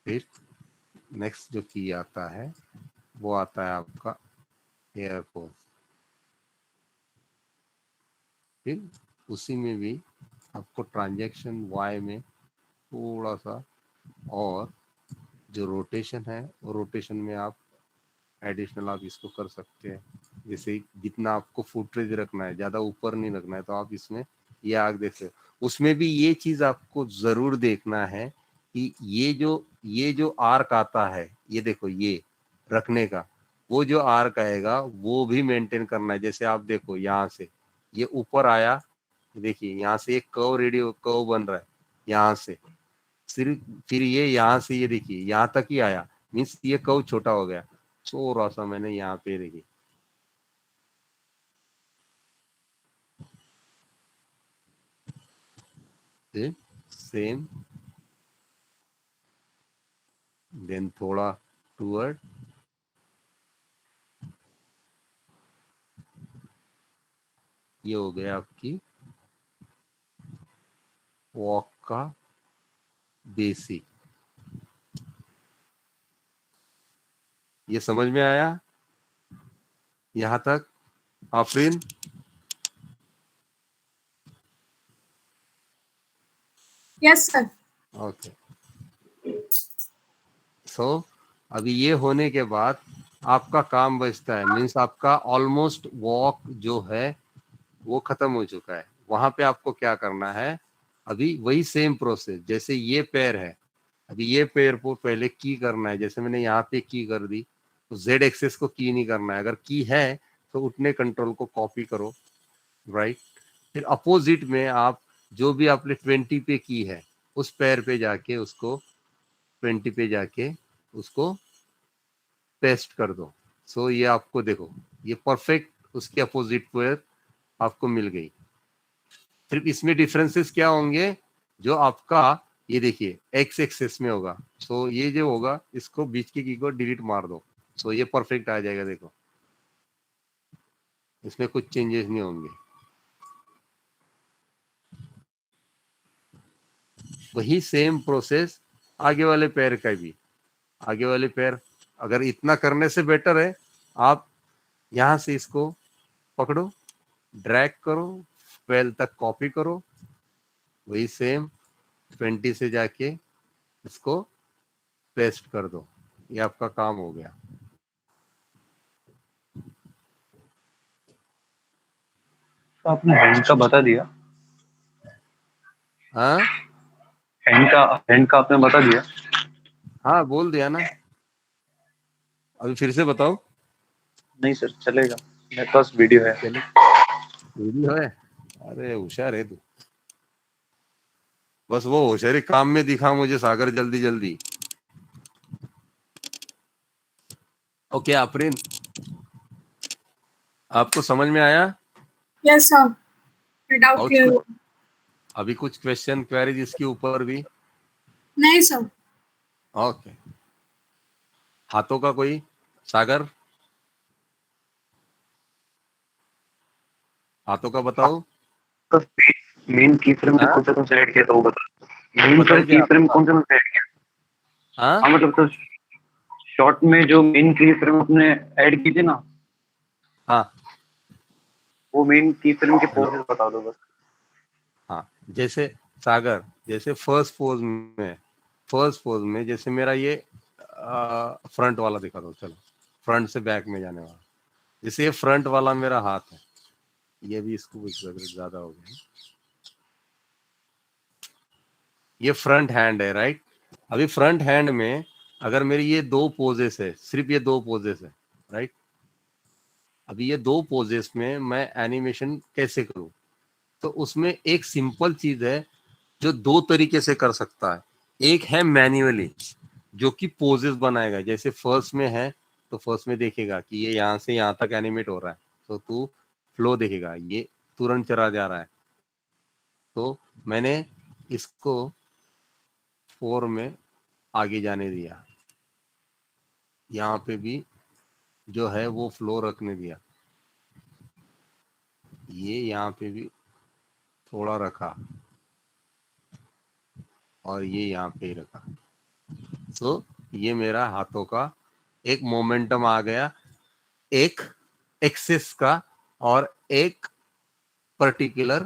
फिर नेक्स्ट जो की आता है वो आता है आपका एयर पोज। फिर उसी में भी आपको ट्रांजैक्शन वाई में थोड़ा सा और जो रोटेशन है वो रोटेशन में आप एडिशनल आप इसको कर सकते हैं। जैसे जितना आपको फुटरेज रखना है, ज़्यादा ऊपर नहीं रखना है, तो आप इसमें ये आग देख सकते हो। उसमें भी ये चीज़ आपको ज़रूर देखना है कि ये जो आर्क आता है, ये देखो ये रखने का, वो जो आर्क आएगा वो भी मेंटेन करना है। जैसे आप देखो यहाँ से ये ऊपर आया, देखिए यहाँ से एक कर्व बन रहा है यहाँ से, सिर्फ फिर ये यहाँ से ये देखिए यहाँ तक ही आया, मीन्स ये कर्व छोटा हो गया। थोड़ा सा मैंने यहाँ पे देखिए सेम, देन थोड़ा टूवर्ड, ये हो गया आपकी वॉक का बेसिक। ये समझ में आया यहाँ तक Afreen? Yes sir. Okay, so अभी ये होने के बाद आपका काम बचता है, मीन्स आपका ऑलमोस्ट वॉक जो है वो खत्म हो चुका है। वहां पे आपको क्या करना है, अभी वही सेम प्रोसेस, जैसे ये पैर है, अभी ये पैर को पहले की करना है। जैसे मैंने यहाँ पे की कर दी, तो जेड एक्सेस को की नहीं करना है। अगर की है तो उतने कंट्रोल को कॉपी करो, राइट। फिर अपोजिट में आप जो भी आपने 20 पे की है उस पैर पे जाके उसको 20 पे जाके उसको पेस्ट कर दो। सो ये आपको देखो ये परफेक्ट उसके अपोजिट पैर आपको मिल गई। सिर्फ इसमें डिफरेंसेस क्या होंगे, जो आपका ये देखिए एक्स एक्सेस में होगा, सो ये जो होगा इसको बीच की की को डिलीट मार दो, सो ये परफेक्ट आ जाएगा। देखो इसमें कुछ चेंजेस नहीं होंगे। वही सेम प्रोसेस आगे वाले पैर का भी। आगे वाले पैर अगर इतना करने से बेटर है, आप यहाँ से इसको पकड़ो, ड्रैग करो, 12 तक कॉपी करो, वही सेम 20 से जाके इसको पेस्ट कर दो, ये आपका काम हो गया। तो आपने हैंड का बता दिया, हाँ हैंड का आपने बता दिया। हाँ बोल दिया ना, अभी फिर से बताओ। नहीं सर चलेगा, मेरे पास वीडियो है। चलो वीडियो है, अरे होशियार है तू। बस वो होशियारी काम में दिखा मुझे सागर, जल्दी जल्दी। ओके आफरीन, आपको समझ में आया? यस सर, डाउट और क्लियर कुछ अभी कुछ क्वेश्चन क्वेरीज इसके ऊपर भी? नहीं सर। ओके, हाथों का कोई? सागर हाथों का बताओ। तो मेन की फ्रेम हाँ? कौन सा कौन सा ऐड किया था वो बता। मेन बताओ सर क्या की फ्रेम आपका? कौन सा ऐड किया? हाँ हाँ मतलब तो शॉर्ट में जो मेन की फ्रेम अपने ऐड की थी ना, हाँ वो मेन की फ्रेम के पोजेस बता दो बस। हाँ, जैसे सागर, जैसे फर्स्ट पोज में जैसे मेरा ये फ्रंट वाला दिखा दो, चलो फ्रंट से बैक में जाने वाला। जैसे ये फ्रंट वाला मेरा हाथ है, ये भी इसको कुछ ज्यादा हो गया, ये फ्रंट हैंड है, राइट। अभी फ्रंट हैंड में अगर मेरी ये दो पोजेस है, सिर्फ ये दो पोजेस है, राइट। अभी ये दो पोजेस में मैं एनिमेशन कैसे करूं, तो उसमें एक सिंपल चीज है जो दो तरीके से कर सकता है। एक है मैन्युअली, जो कि पोजेस बनाएगा। जैसे फर्स्ट में है तो फर्स्ट में देखेगा कि ये यहाँ से यहाँ तक एनिमेट हो रहा है, तो तू फ्लो देखेगा, ये तुरंत चला जा रहा है। तो मैंने इसको 4 में आगे जाने दिया, यहाँ पे भी जो है वो फ्लो रखने दिया, ये यहाँ पे भी थोड़ा रखा और ये यहाँ पे ही रखा। सो ये मेरा हाथों का एक मोमेंटम आ गया, एक एक्सेस का और एक पर्टिकुलर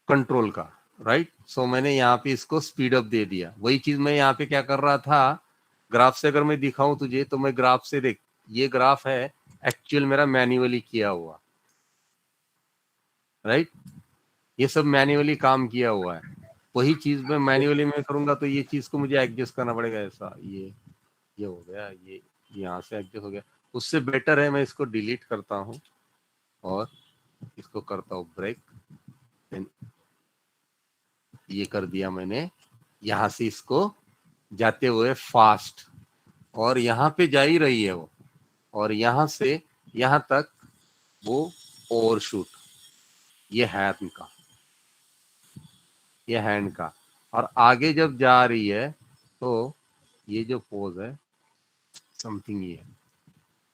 कंट्रोल का, राइट। सो मैंने यहाँ पे इसको स्पीड अप दे दिया। वही चीज मैं यहाँ पे क्या कर रहा था, ग्राफ से अगर मैं दिखाऊं तुझे तो मैं ग्राफ से देख, ये ग्राफ है एक्चुअल मेरा मैन्युअली किया हुआ, राइट। ये सब मैन्युअली काम किया हुआ है। वही चीज मैं मैन्युअली में करूंगा तो ये चीज को मुझे एडजस्ट करना पड़ेगा, ऐसा ये हो गया, ये यहाँ से एडजस्ट हो गया। उससे बेटर है मैं इसको डिलीट करता हूँ और इसको करता हूँ ब्रेक, ये कर दिया मैंने। यहाँ से इसको जाते हुए फास्ट, और यहाँ पे जा ही रही है वो, और यहाँ से यहाँ तक वो ओवरशूट, ये हैंड का, ये हैंड का। और आगे जब जा रही है तो ये जो पोज है समथिंग ये है।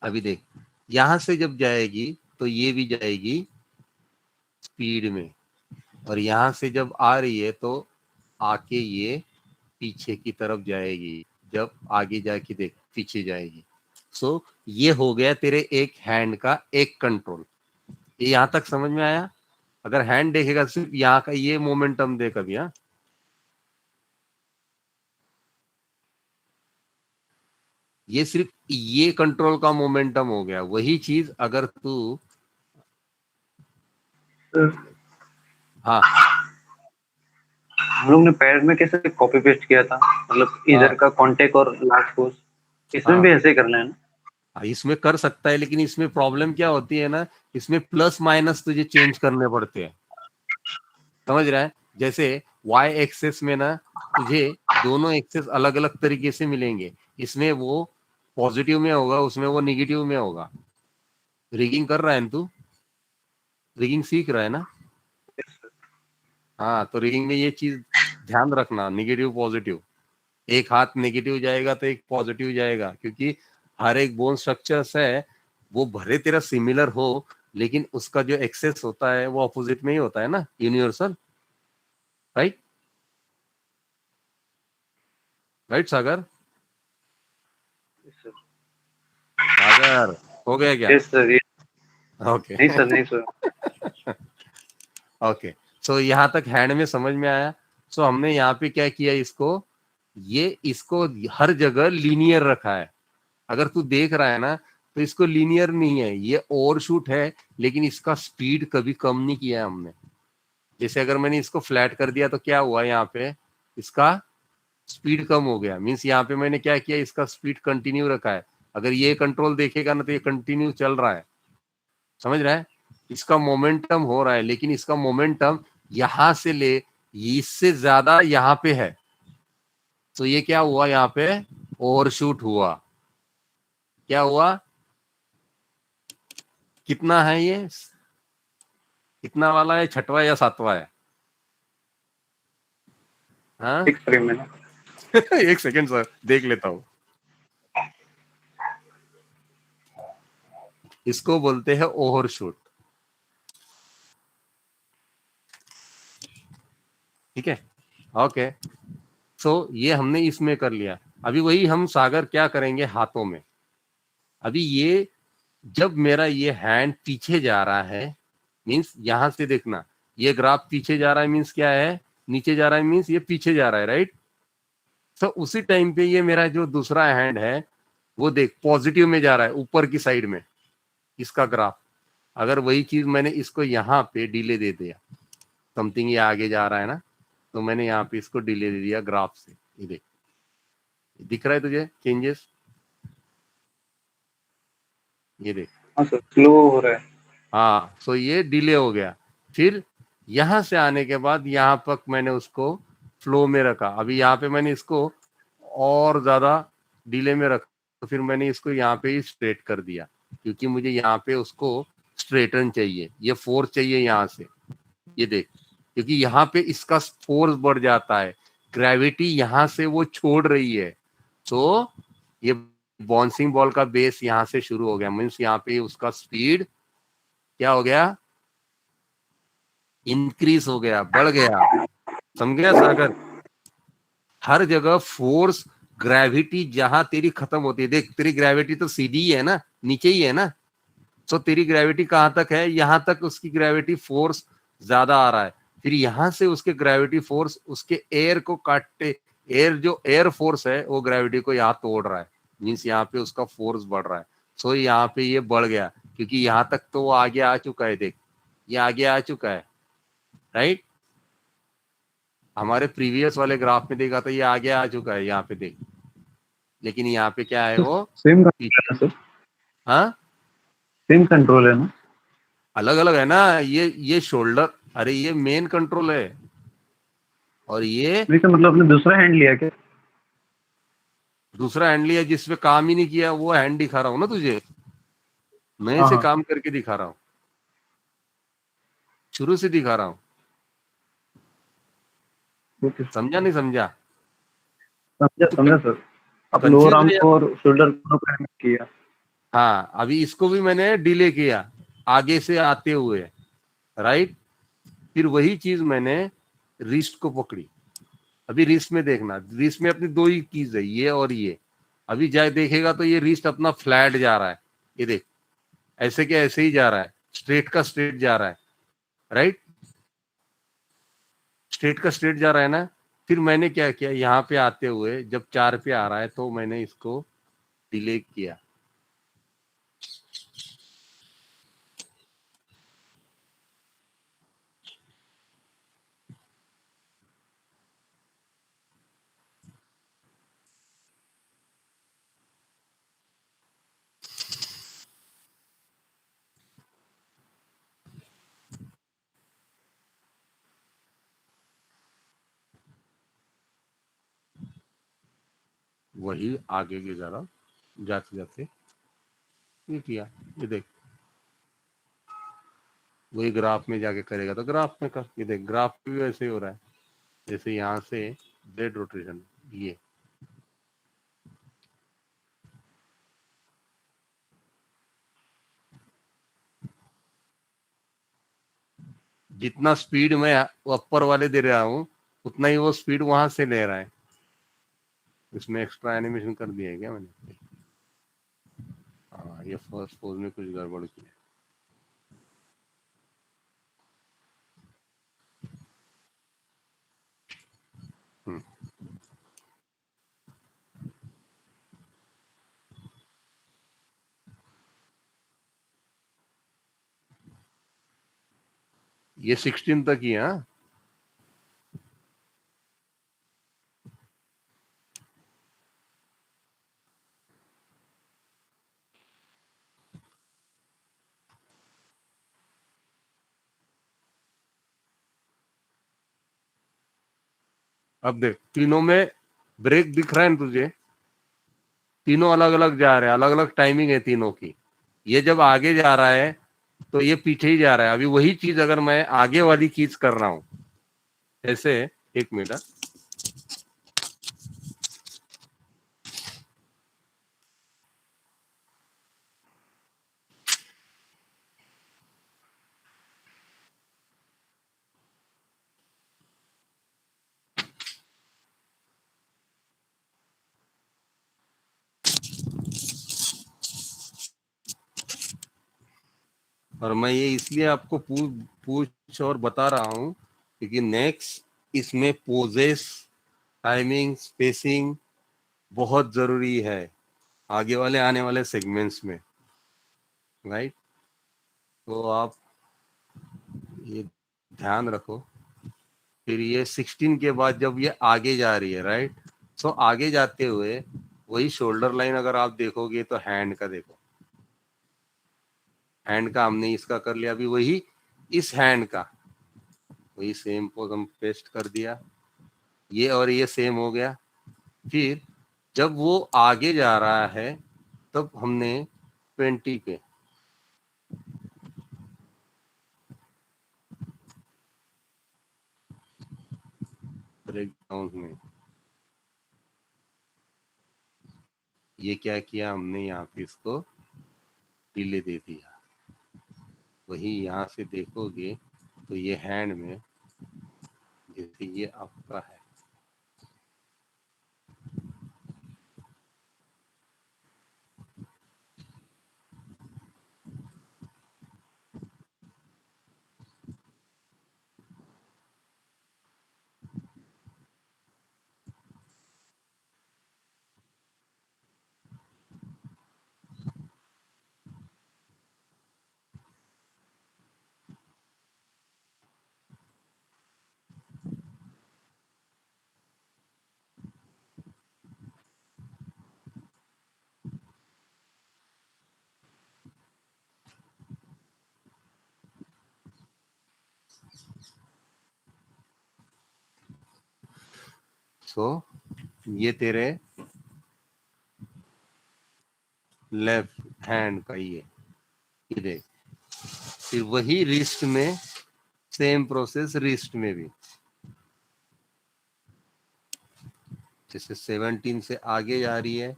अभी देख, यहाँ से जब जाएगी तो ये भी जाएगी स्पीड में, और यहाँ से जब आ रही है तो आके ये पीछे की तरफ जाएगी, जब आगे जाके देख पीछे जाएगी। सो ये हो गया तेरे एक हैंड का एक कंट्रोल। ये यहाँ तक समझ में आया? अगर हैंड देखेगा सिर्फ यहाँ का ये मोमेंटम देख अभी, हाँ ये सिर्फ ये कंट्रोल का मोमेंटम हो गया। वही चीज अगर तू हाँ हम लोग ने पैड में कैसे कॉपी पेस्ट किया था, मतलब इधर का कॉन्टेक्ट और लास्ट पोज, इसमें हाँ। भी ऐसे ही करना है ना? इसमें कर सकता है, लेकिन इसमें प्रॉब्लम क्या होती है ना, इसमें प्लस माइनस तुझे चेंज करने पड़ते हैं, समझ रहा है। जैसे वाई एक्सेस में ना तुझे दोनों एक्सेस अलग अलग तरीके से मिलेंगे, इसमें वो पॉजिटिव में होगा, उसमें वो निगेटिव में होगा। रिगिंग कर रहा है ना तू, रिगिंग सीख रहा है ना? हाँ, तो रिगिंग में ये चीज ध्यान रखना, निगेटिव पॉजिटिव, एक हाथ नेगेटिव जाएगा तो एक पॉजिटिव जाएगा, क्योंकि हर एक बोन स्ट्रक्चर्स है वो भले तेरा सिमिलर हो, लेकिन उसका जो एक्सेस होता है वो अपोजिट में ही होता है ना, यूनिवर्सल, राइट। राइट सागर? सागर हो गया क्या? Yes sir. ओके नहीं सर, नहीं सर। ओके, सो यहाँ तक हैंड में समझ में आया। सो हमने यहाँ पे क्या किया, इसको हर जगह लीनियर रखा है। अगर तू देख रहा है ना तो इसको लीनियर नहीं है, ये ओवरशूट है, लेकिन इसका स्पीड कभी कम नहीं किया है हमने। जैसे अगर मैंने इसको फ्लैट कर दिया तो क्या हुआ, यहाँ पे इसका स्पीड कम हो गया, मीन्स यहाँ पे मैंने क्या किया, इसका स्पीड कंटिन्यू रखा है। अगर ये कंट्रोल देखेगा ना तो ये कंटिन्यू चल रहा है, समझ रहा है। इसका मोमेंटम हो रहा है, लेकिन इसका मोमेंटम यहां से ले इससे ज्यादा यहाँ पे है। तो ये क्या हुआ, यहाँ पे ओवरशूट हुआ। क्या हुआ, कितना है ये, कितना वाला है, छठवा या सातवां है? हाँ सिक्स फ्रेम में ना? एक सेकेंड सर, देख लेता हूं। इसको बोलते हैं ओवरशूट, ठीक है। ओके, सो ये हमने इसमें कर लिया। अभी वही हम सागर क्या करेंगे हाथों में। अभी ये जब मेरा ये हैंड पीछे जा रहा है, मीन्स यहां से देखना, ये ग्राफ पीछे जा रहा है, मीन्स क्या है, नीचे जा रहा है, मीन्स ये पीछे जा रहा है, राइट। तो उसी टाइम पे ये मेरा जो दूसरा हैंड है वो देख पॉजिटिव में जा रहा है, ऊपर की साइड में इसका ग्राफ। अगर वही चीज मैंने इसको यहाँ पे डिले दे दिया, समथिंग ये आगे जा रहा है ना, तो मैंने यहाँ पे इसको डिले दे दिया ग्राफ से, ये देख, दिख रहा है तुझे चेंजेस, ये देख। हाँ सर, स्लो हो रहा है। हाँ, सो ये डिले हो गया। फिर यहाँ से आने के बाद यहाँ तक मैंने उसको फ्लो में रखा। अभी यहाँ पे मैंने इसको और ज्यादा डिले में रखा, तो फिर मैंने इसको यहाँ पे ही स्ट्रेट कर दिया, क्योंकि मुझे यहाँ पे उसको स्ट्रेटन चाहिए, ये फोर्स चाहिए यहाँ से। ये देख, क्योंकि यहाँ पे इसका फोर्स बढ़ जाता है, ग्रेविटी यहाँ से वो छोड़ रही है। तो ये बाउंसिंग बॉल का बेस यहाँ से शुरू हो गया, मीन्स यहाँ पे उसका स्पीड क्या हो गया, इंक्रीज हो गया, बढ़ गया। समझ गया सागर? हर जगह फोर्स, ग्रेविटी जहां तेरी खत्म होती है, देख तेरी ग्रेविटी तो सीधी ही है ना, नीचे ही है ना, तो तेरी ग्रेविटी कहां तक है, यहां तक उसकी ग्रेविटी फोर्स ज्यादा आ रहा है। फिर यहां से उसके ग्रेविटी फोर्स उसके एयर को काटते, एयर जो एयर फोर्स है वो ग्रेविटी को यहाँ तोड़ रहा है, मीन्स यहाँ पे उसका फोर्स बढ़ रहा है। सो यहाँ पे ये बढ़ गया, क्योंकि यहाँ तक तो वो आगे आ चुका है, देख ये आगे आ चुका है, राइट। हमारे प्रीवियस वाले ग्राफ में देखा था ये आगे आ चुका है, यहाँ पे देख, लेकिन यहाँ पे क्या है वो सेम पीछे। सर, हाँ सेम कंट्रोल है ना? अलग अलग है ना, ये शोल्डर, अरे ये मेन कंट्रोल है, और ये नहीं तो मतलब आपने दूसरा हैंड लिया क्या? दूसरा हैंड लिया जिसपे काम ही नहीं किया, वो हैंड दिखा रहा हूँ ना तुझे, मैं हाँ इसे हाँ, काम करके दिखा रहा हूँ, शुरू से दिखा रहा हूँ। ओके, समझा नहीं समझा? समझा तो समझा सर। आप लोअर कंफ्यूज आर्म है या? को और शोल्डर को हैंड किया। हाँ अभी इसको भी मैंने डिले किया आगे से आते हुए, राइट। फिर वही चीज मैंने रिस्ट को पकड़ी। अभी रिस्ट में देखना, रिस्ट में अपनी दो ही कीज है, ये और ये। अभी जाए देखेगा तो ये रिस्ट अपना फ्लैट जा रहा है, ये देख ऐसे के ऐसे ही जा रहा है, स्ट्रेट का स्ट्रेट जा रहा है, राइट, स्ट्रेट का स्ट्रेट जा रहा है ना। फिर मैंने क्या किया, यहाँ पे आते हुए जब 4 पे आ रहा है तो मैंने इसको डिले किया, वही आगे की जरा जाते जाते ये किया, ये देख वही ग्राफ में जाके करेगा तो ग्राफ में कर, ये देख ग्राफ भी वैसे ही हो रहा है, जैसे यहाँ से जेड रोटेशन, ये जितना स्पीड मैं अपर वाले दे रहा हूँ उतना ही वो स्पीड वहां से ले रहा है। इसमें एक्स्ट्रा एनिमेशन कर दिया है क्या मैंने? हाँ ये फर्स्ट पोज में कुछ गड़बड़ की है। हम्म, ये 16 तक ही है, हाँ? अब देख तीनों में ब्रेक दिख रहा है ना तुझे, तीनों अलग अलग जा रहे हैं, अलग अलग टाइमिंग है तीनों की। ये जब आगे जा रहा है तो ये पीछे ही जा रहा है। अभी वही चीज अगर मैं आगे वाली चीज कर रहा हूँ, ऐसे, एक मिनट, और मैं ये इसलिए आपको पूछ और बता रहा हूँ क्योंकि नेक्स्ट इसमें पोजेस, टाइमिंग, स्पेसिंग बहुत जरूरी है आगे वाले आने वाले सेगमेंट्स में, राइट। तो आप ये ध्यान रखो। फिर ये 16 के बाद जब ये आगे जा रही है, राइट, सो आगे जाते हुए वही शोल्डर लाइन अगर आप देखोगे तो हैंड का देखो, हैंड का हमने इसका कर लिया, अभी वही इस हैंड का वही सेम पोज हम पेस्ट कर दिया, ये और ये सेम हो गया। फिर जब वो आगे जा रहा है तब हमने 20 पे, ब्रेकडाउन में ये क्या किया हमने, यहाँ पे इसको डिले दे दिया। वही यहाँ से देखोगे तो ये हैंड में जैसे ये आपका है, सो ये तेरे लेफ्ट हैंड का ये देख। फिर वही रिस्ट में सेम प्रोसेस, रिस्ट में भी जैसे 17 से आगे जा रही है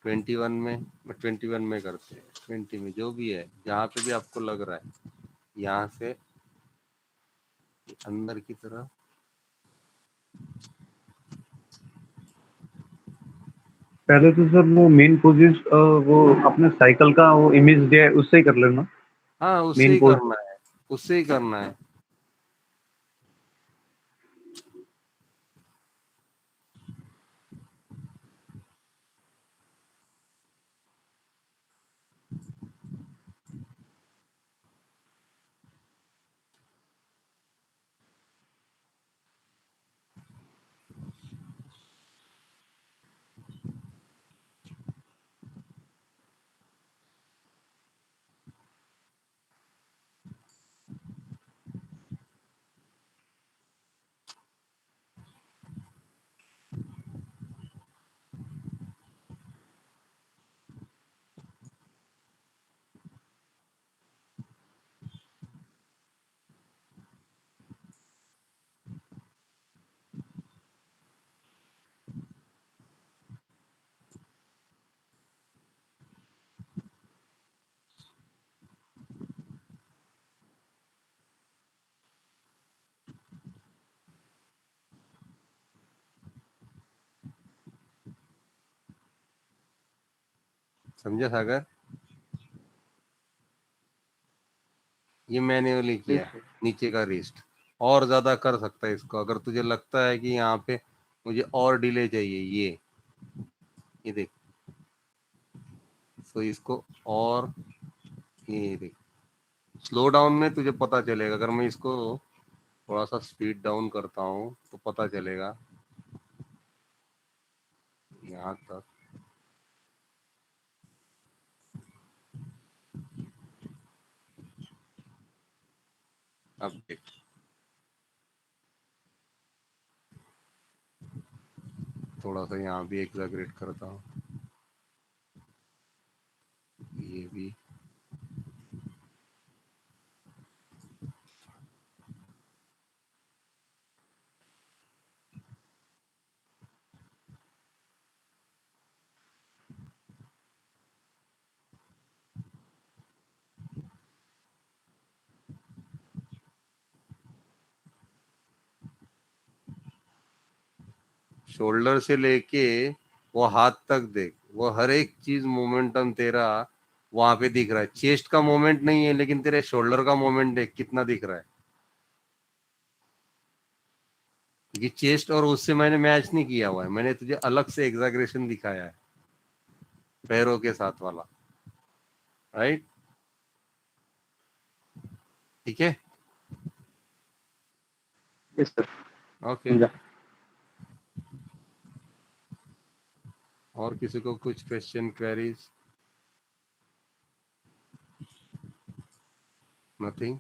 21 में, 21 में करते हैं, 20 में, जो भी है जहाँ पे भी आपको लग रहा है, यहाँ से अंदर की तरफ पहले तो सर वो मेन पोजिशन वो अपने साइकिल का वो इमेज दिया है उससे ही कर लेना। हाँ उससे मेन ही पोज करना है, उससे ही करना है। समझा सागर? ये मैन्युअली किया है, नीचे का रिस्ट। और ज्यादा कर सकता है इसको, अगर तुझे लगता है कि यहाँ पे मुझे और डिले चाहिए, ये देख। तो इसको और ये देख, स्लो डाउन में तुझे पता चलेगा। अगर मैं इसको थोड़ा सा स्पीड डाउन करता हूँ तो पता चलेगा यहाँ तक। अब देख, थोड़ा सा यहाँ भी एग्जैगरेट करता हूँ, ये भी। शोल्डर से लेके वो हाथ तक देख, वो हर एक चीज मोमेंटम तेरा वहां पे दिख रहा है। चेस्ट का मोमेंट नहीं है, लेकिन तेरे शोल्डर का मोमेंट देख कितना दिख रहा है। क्योंकि चेस्ट और उससे मैंने मैच नहीं किया हुआ है, मैंने तुझे अलग से एग्जैगरेशन दिखाया है पैरों के साथ वाला। राइट, ठीक है, यस सर। ओके। समझा। और किसी को कुछ question, queries? Nothing.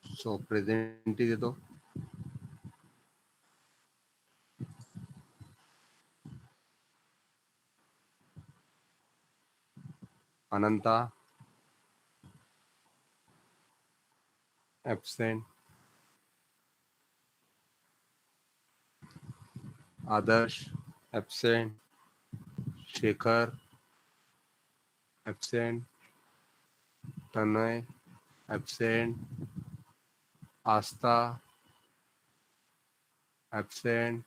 So present ही दे दो। Ananta absent, Adarsh absent, Shekhar absent, Tanay absent, Aastha absent,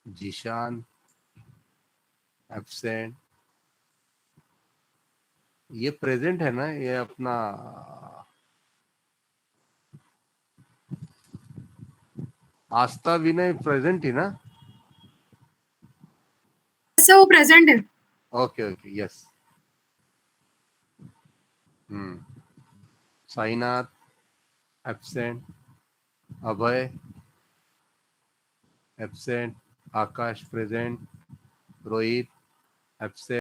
Zeeshan absent. ये प्रेजेंट है ना, ये अपना आस्था विनय प्रेजेंट ही ना? सर वो प्रेजेंट है। Okay okay yes. Sainath absent, Abhay absent, Akash present, Rohit absent,